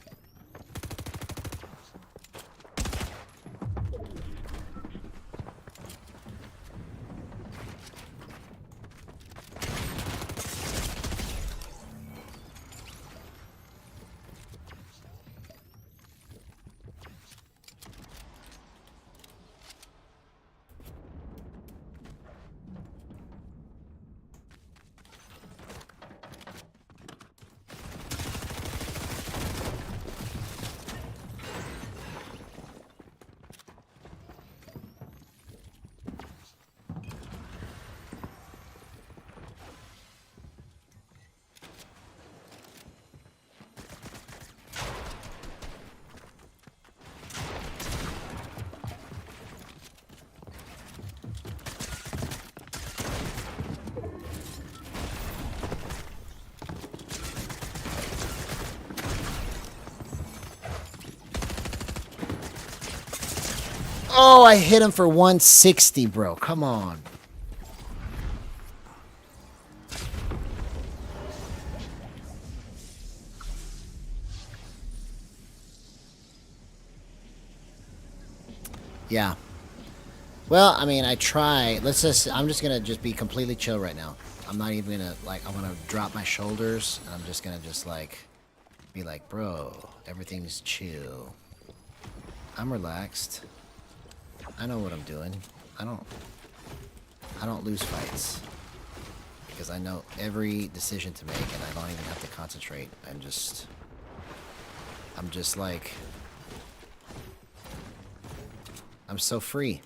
Oh, I hit him for 160, bro. Come on. Yeah. Well, I mean, I try. I'm just gonna be completely chill right now. I'm not even gonna, I'm gonna drop my shoulders, and I'm just gonna be like, bro, everything's chill. I'm relaxed. I know what I'm doing. I don't lose fights. Because I know every decision to make and I don't even have to concentrate. I'm just like, I'm so free.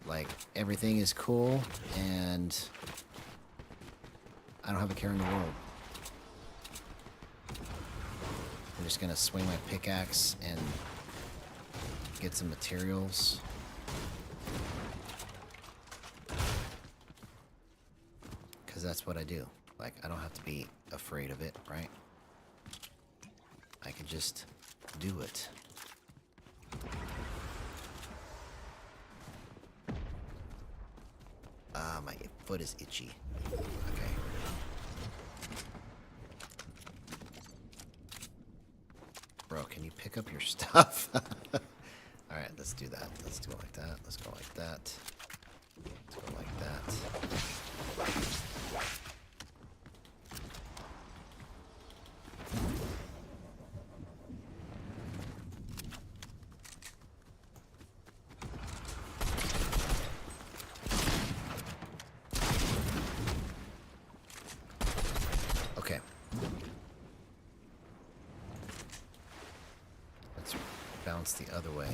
Like, everything is cool and I don't have a care in the world. I'm just gonna swing my pickaxe and get some materials. Because that's what I do. Like, I don't have to be afraid of it, right? I can just do it. Ah, my foot is itchy. Okay. Bro, can you pick up your stuff? Alright, let's do that. Let's do it like that. Let's go like that. Let's go like that. Okay. Let's bounce the other way.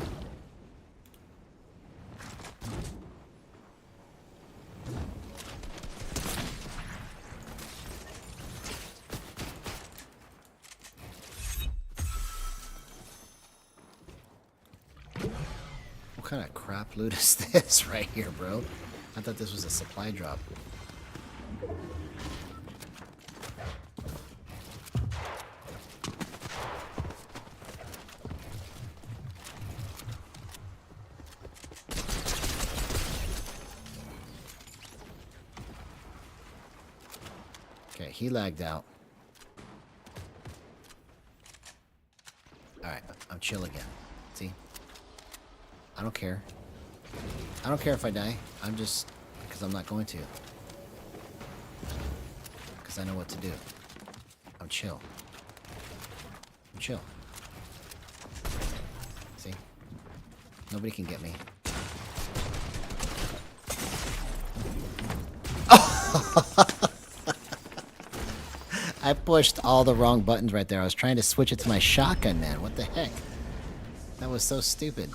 What kind of crap loot is this right here, bro? I thought this was a supply drop. Okay, he lagged out. Alright, I'm chill again. See? I don't care. I don't care if I die. I'm just... because I'm not going to. Because I know what to do. I'm chill. I'm chill. See? Nobody can get me. I pushed all the wrong buttons right there. I was trying to switch it to my shotgun, man. What the heck? That was so stupid.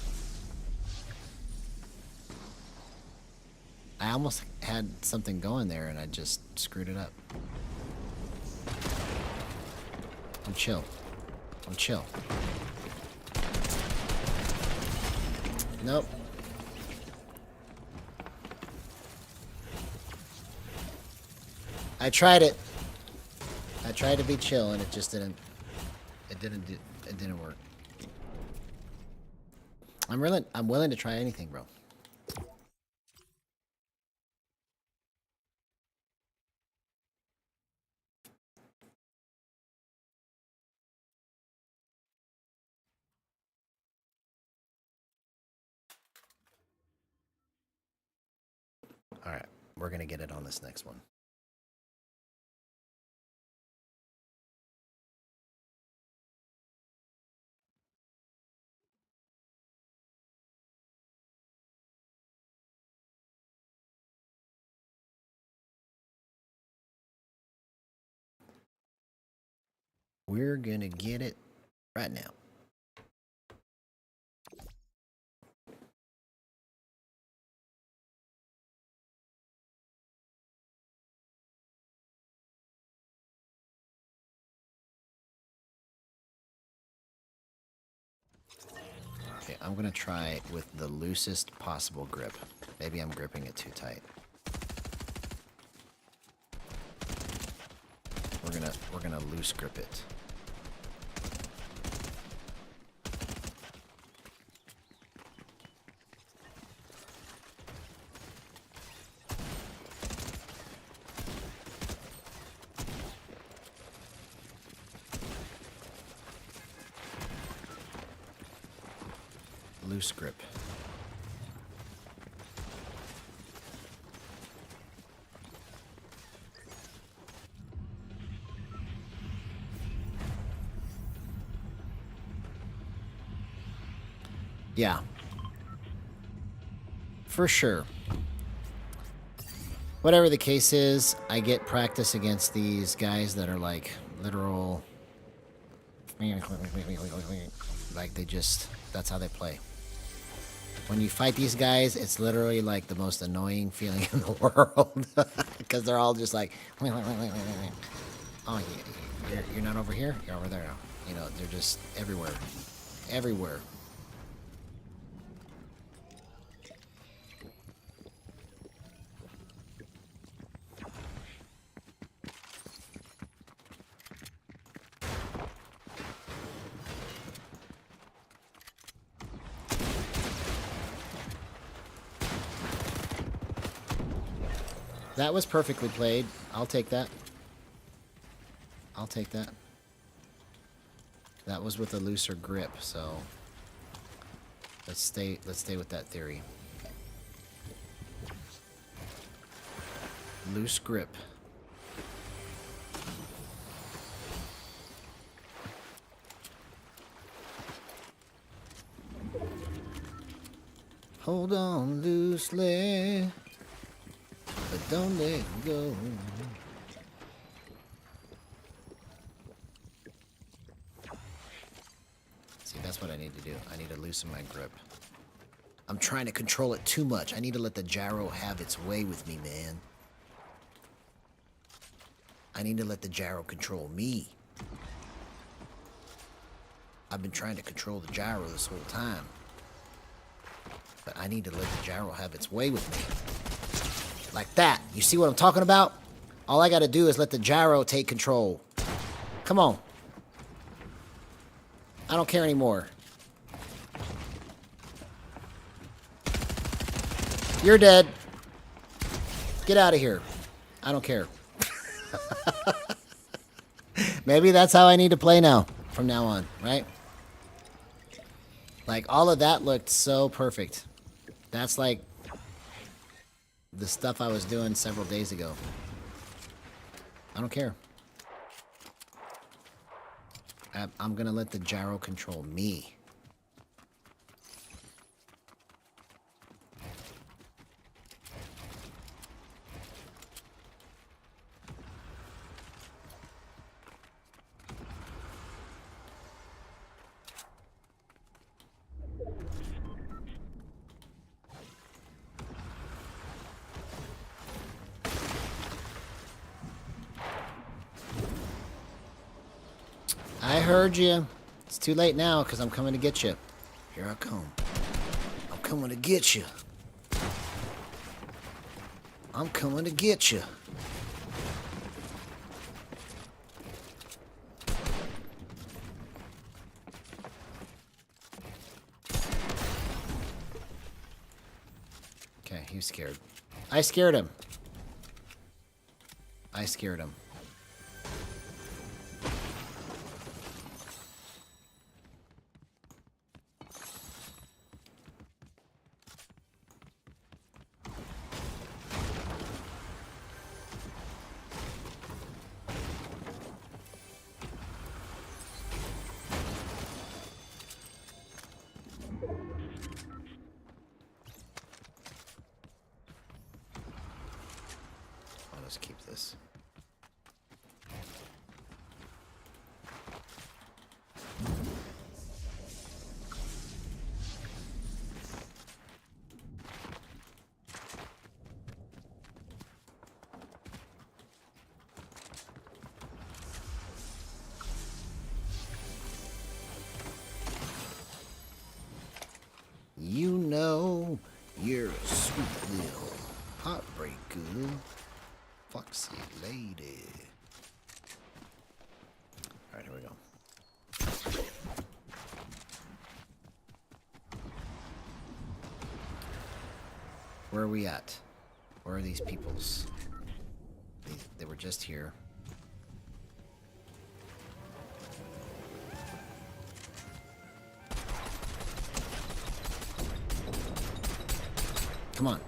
I almost had something going there and I just screwed it up. I'm chill. I'm chill. Nope. I tried it. I tried to be chill and it just didn't. It didn't work. I'm willing to try anything, bro. All right, we're gonna get it on this next one. We're gonna get it right now. Okay, I'm gonna try with the loosest possible grip. Maybe I'm gripping it too tight. We're gonna loose grip it. Loose grip. Yeah. For sure. Whatever the case is, I get practice against these guys that are like literal. Like they just, that's how they play. When you fight these guys, it's literally like the most annoying feeling in the world. Because they're all just like, oh, you're not over here? You're over there. You know, they're just everywhere. Everywhere. That was perfectly played. I'll take that. I'll take that. That was with a looser grip, so let's stay with that theory. Loose grip. Hold on loosely, but don't let go. See, that's what I need to do. I need to loosen my grip. I'm trying to control it too much. I need to let the gyro have its way with me, man. I need to let the gyro control me. I've been trying to control the gyro this whole time. But I need to let the gyro have its way with me. Like that. You see what I'm talking about? All I gotta do is let the gyro take control. Come on. I don't care anymore. You're dead. Get out of here. I don't care. Maybe that's how I need to play now. From now on, right? Like, all of that looked so perfect. That's like the stuff I was doing several days ago. I don't care. I'm gonna let the gyro control me. I heard you. It's too late now because I'm coming to get you. Here I come. I'm coming to get you. I'm coming to get you. Okay, he's scared. I scared him. I scared him. Let's keep this. You know you're a sweet little heartbreaker. Foxy lady. Alright, here we go. Where are we at? Where are these peoples? They were just here. Come on.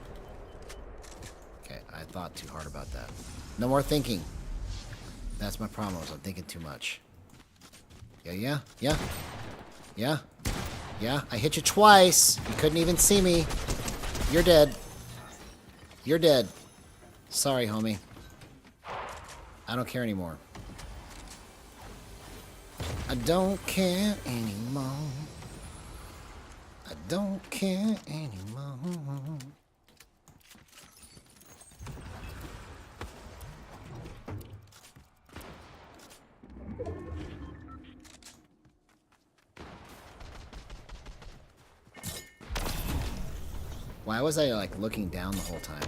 Okay, I thought too hard about that. No more thinking. That's my problem, is I'm thinking too much. Yeah. I hit you twice. You couldn't even see me. You're dead. You're dead. Sorry, homie. I don't care anymore. I don't care anymore. I don't care anymore. Why was I like looking down the whole time?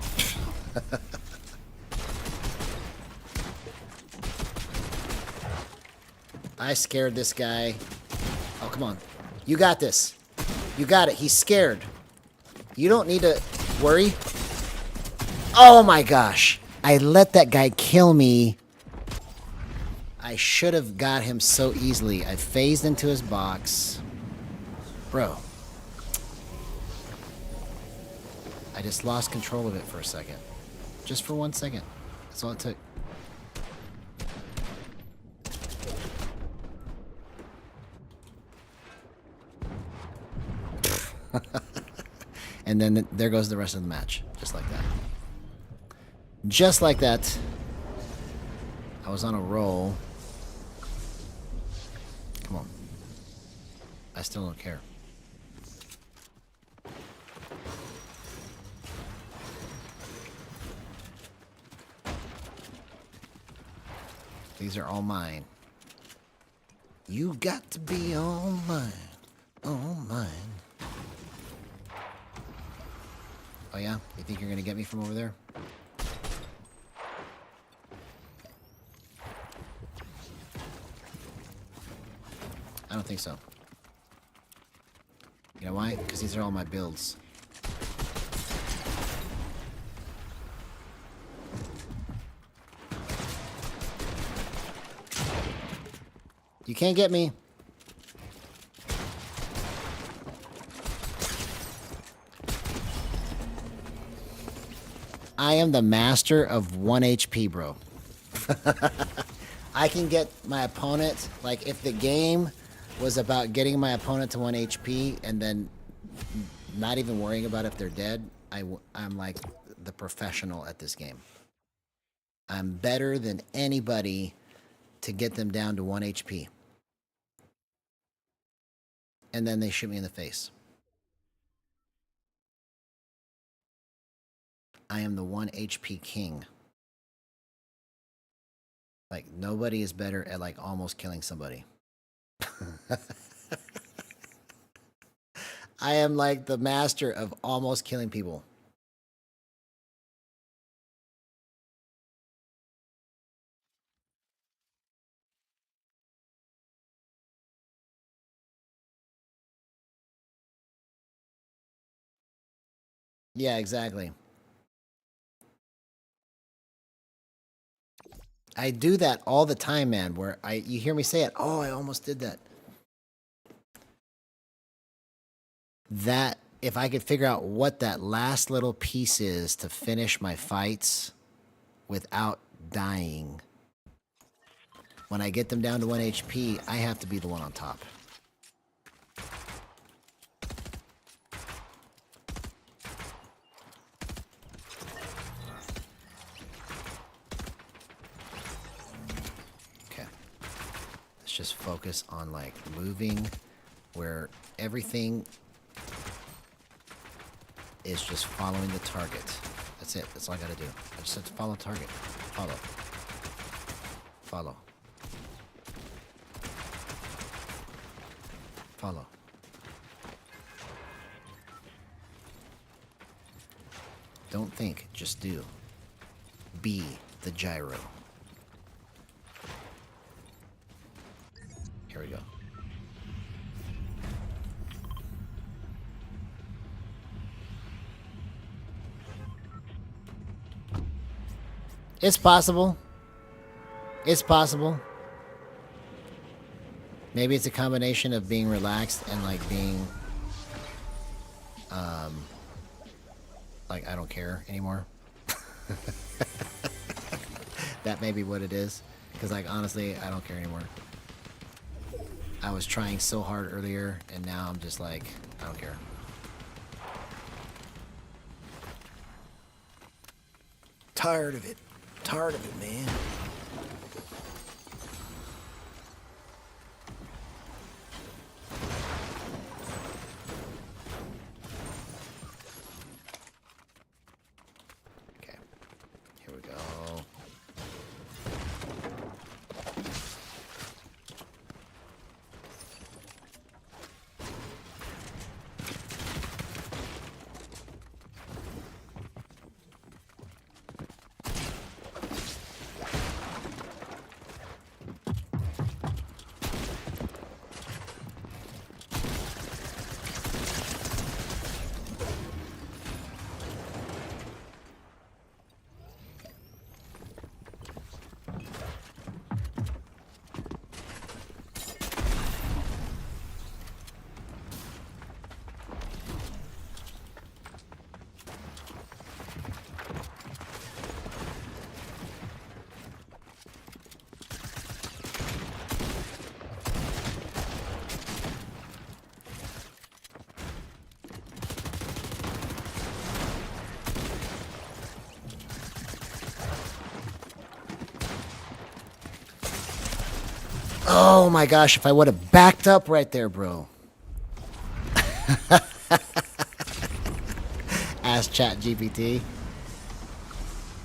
I scared this guy. Oh, come on. You got this. You got it. He's scared. You don't need to worry. Oh my gosh. I let that guy kill me. I should have got him so easily. I phased into his box. Bro. I just lost control of it for a second. Just for 1 second. That's all it took. And then there goes the rest of the match. Just like that. Just like that. I was on a roll. Come on. I still don't care. These are all mine. You got to be all mine. All mine. Oh yeah? You think you're gonna get me from over there? I don't think so. You know why? Because these are all my builds. You can't get me. I am the master of 1 HP, bro. I can get my opponent, like if the game was about getting my opponent to 1 HP and then not even worrying about if they're dead, I'm like the professional at this game. I'm better than anybody to get them down to 1 HP. And then they shoot me in the face. I am the 1 HP king. Like, nobody is better at, like, almost killing somebody. I am, like, the master of almost killing people. Yeah, exactly. I do that all the time, man, where you hear me say it, oh, I almost did that. That, if I could figure out what that last little piece is to finish my fights without dying, when I get them down to 1 HP, I have to be the one on top. Just focus on like moving where everything is just following the target. That's it. That's all I gotta do. I just have to follow target. Follow. Follow. Follow. Don't think, just do. Be the gyro. Here we go. It's possible. It's possible. Maybe it's a combination of being relaxed and like being like I don't care anymore. That may be what it is. Because like honestly, I don't care anymore. I was trying so hard earlier, and now I'm just like, I don't care. Tired of it. Tired of it, man. Okay. Here we go. Oh my gosh, if I would have backed up right there, bro. Ask ChatGPT.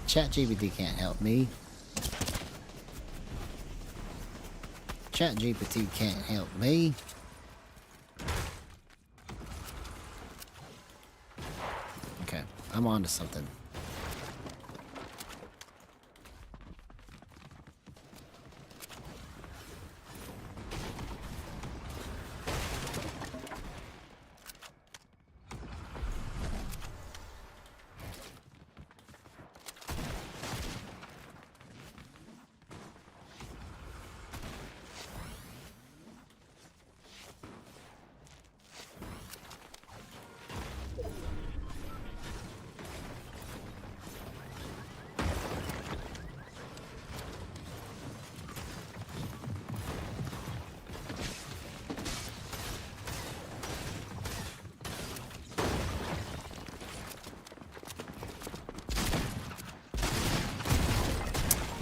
ChatGPT can't help me. ChatGPT can't help me. Okay, I'm on to something.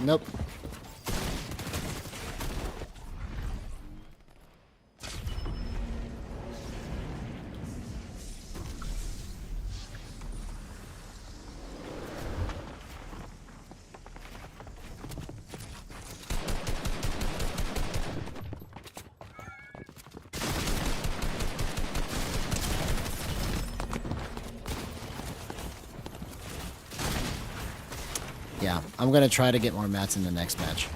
Nope. Yeah, I'm gonna try to get more mats in the next match.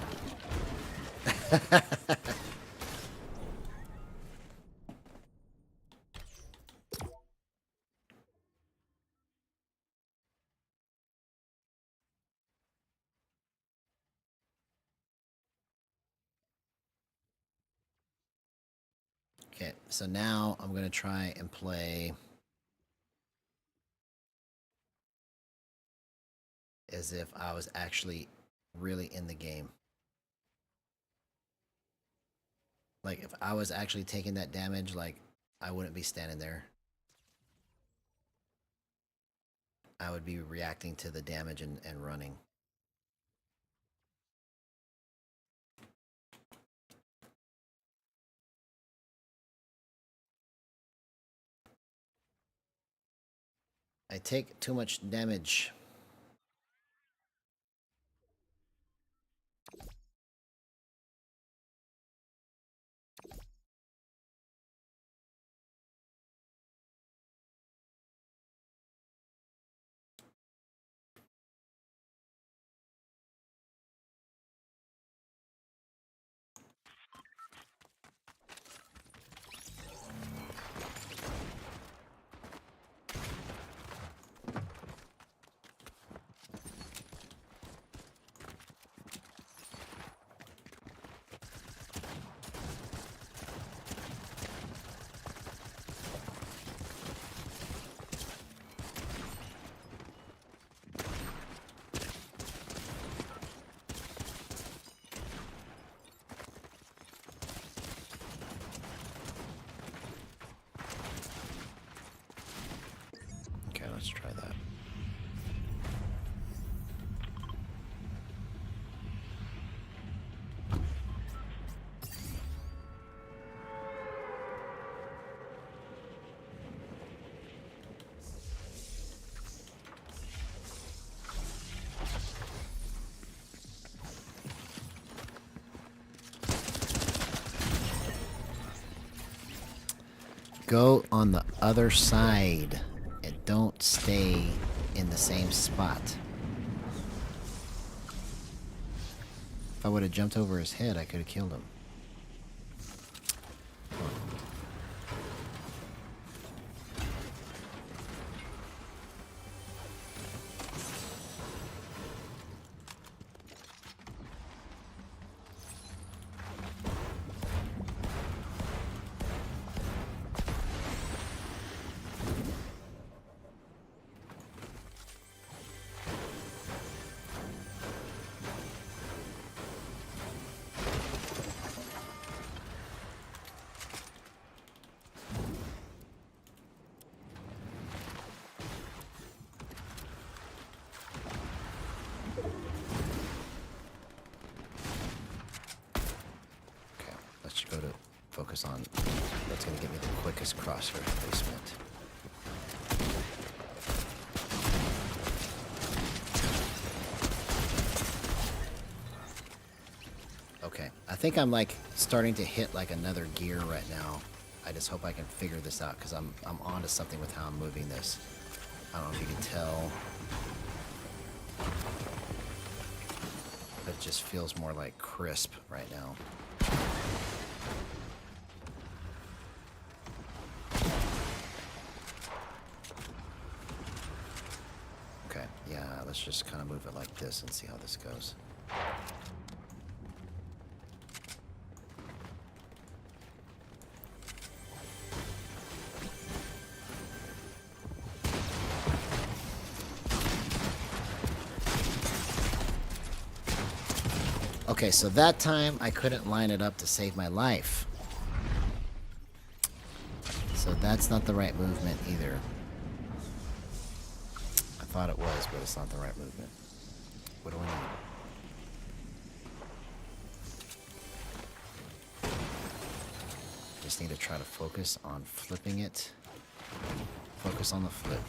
Okay, so now I'm gonna try and play as if I was actually really in the game. Like, if I was actually taking that damage, like, I wouldn't be standing there. I would be reacting to the damage and running. I take too much damage. Okay, let's try that. Go on the other side and don't stay in the same spot. If I would have jumped over his head, I could have killed him. Let's go to focus on what's going to get me the quickest crosshair placement. Okay, I think I'm like starting to hit like another gear right now. I just hope I can figure this out because I'm onto something with how I'm moving this. I don't know if you can tell. But it just feels more like crisp right now. Okay, yeah, let's just kind of move it like this and see how this goes. Okay, so that time I couldn't line it up to save my life. So that's not the right movement either. I thought it was, but it's not the right movement. What do I need? Just need to try to focus on flipping it. Focus on the flip.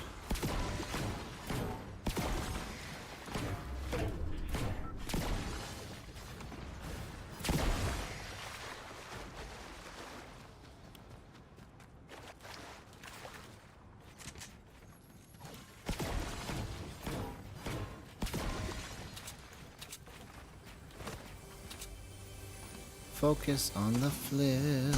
Focus on the flip.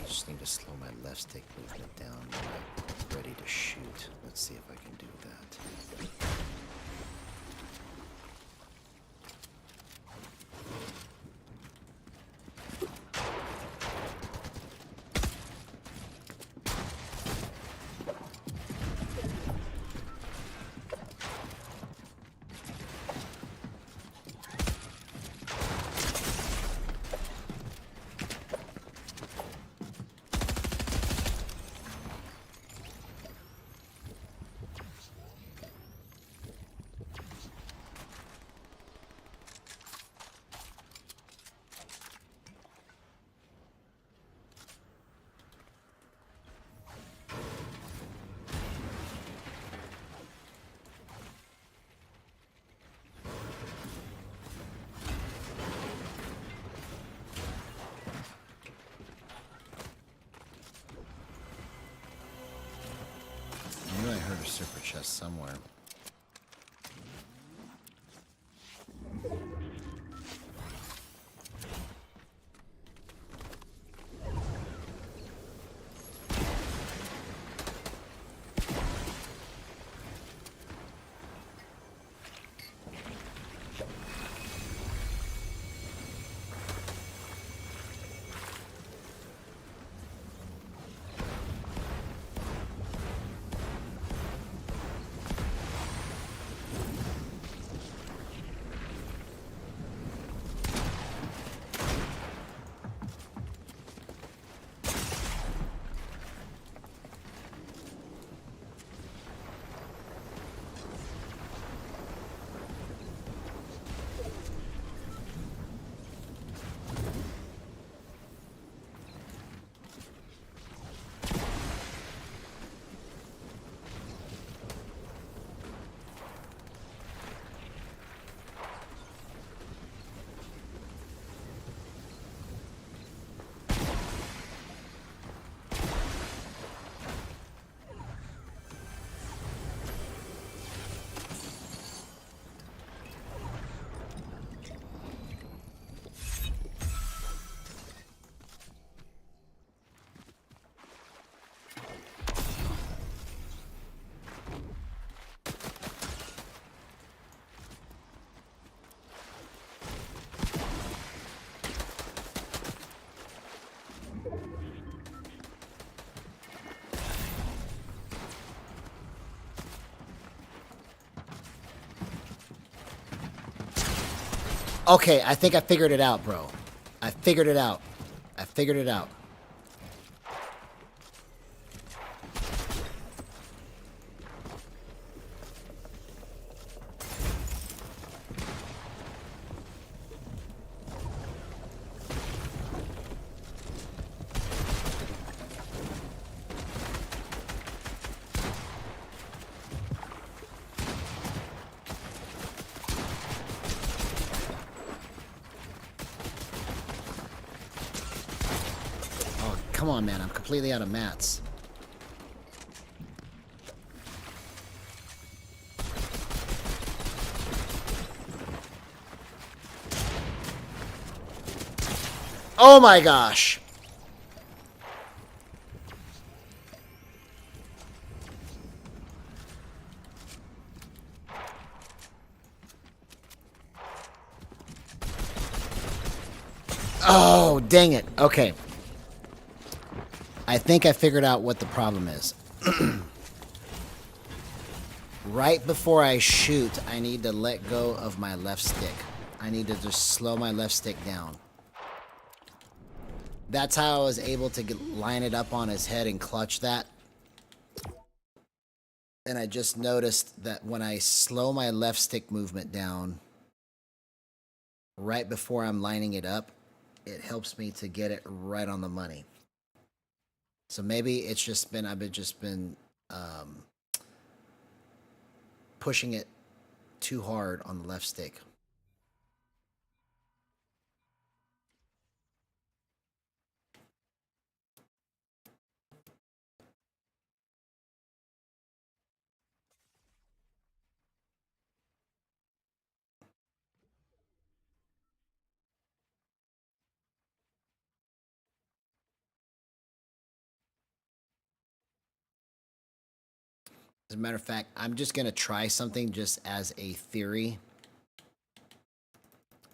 Just need to slow my left stick movement down when I'm ready to shoot. Let's see if I can do that. I heard a super chest somewhere. Okay, I think I figured it out, bro. I figured it out. I figured it out. Oh, come on, man. I'm completely out of mats. Oh my gosh. Oh, dang it. Okay. I think I figured out what the problem is. Right before I shoot, I need to let go of my left stick. I need to just slow my left stick down. That's how I was able to line it up on his head and clutch that. And I just noticed that when I slow my left stick movement down, right before I'm lining it up, it helps me to get it right on the money. So maybe it's just been, I've been pushing it too hard on the left stick. As a matter of fact, I'm just going to try something just as a theory.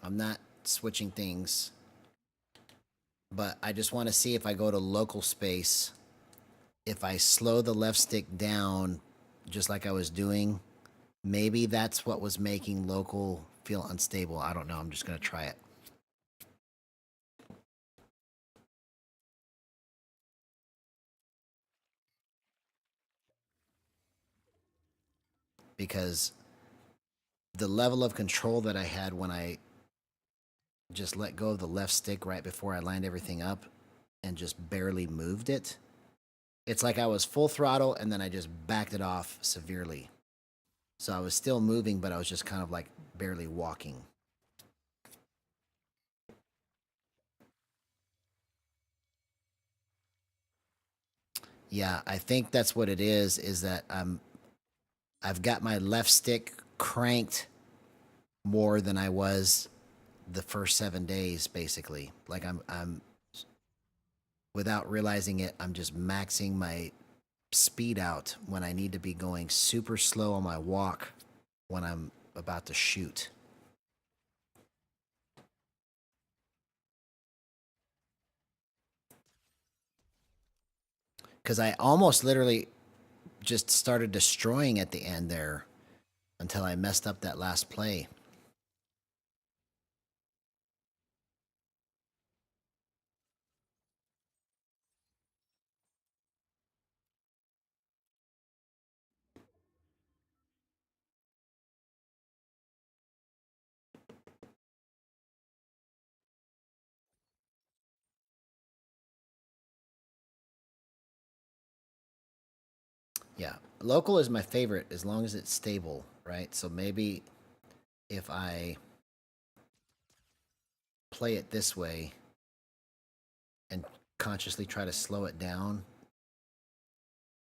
I'm not switching things, but I just want to see if I go to local space, if I slow the left stick down just like I was doing, maybe that's what was making local feel unstable. I don't know. I'm just going to try it. Because the level of control that I had when I just let go of the left stick right before I lined everything up and just barely moved it, it's like I was full throttle and then I just backed it off severely. So I was still moving, but I was just kind of like barely walking. Yeah, I think that's what it is that I've got my left stick cranked more than I was the first 7 days, basically. Like I'm without realizing it, I'm just maxing my speed out when I need to be going super slow on my walk when I'm about to shoot. Because I almost literally just started destroying at the end there until I messed up that last play. Yeah, local is my favorite as long as it's stable, right? So maybe if I play it this way and consciously try to slow it down,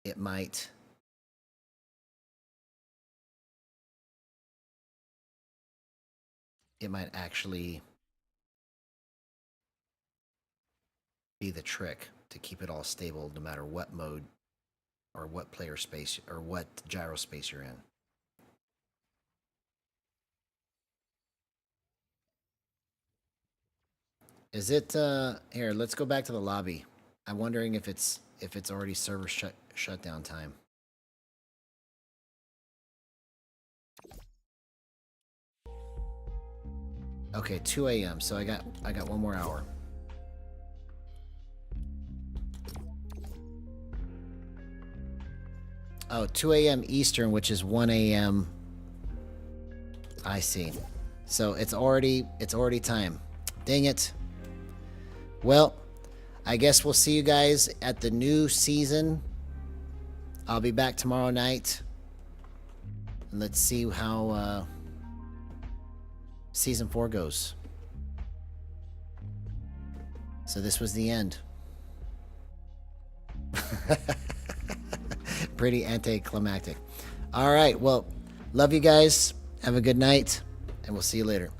it might actually be the trick to keep it all stable no matter what mode or what player space or what gyro space you're in. Is it here, let's go back to the lobby. I'm wondering if it's already server shutdown time. Okay, 2 a.m. So I got 1 more hour. Oh, 2 a.m. Eastern, which is 1 a.m. I see. So it's already time. Dang it. Well, I guess we'll see you guys at the new season. I'll be back tomorrow night. And let's see how season 4 goes. So this was the end. Pretty anticlimactic. All right, well, love you guys. Have a good night, and we'll see you later.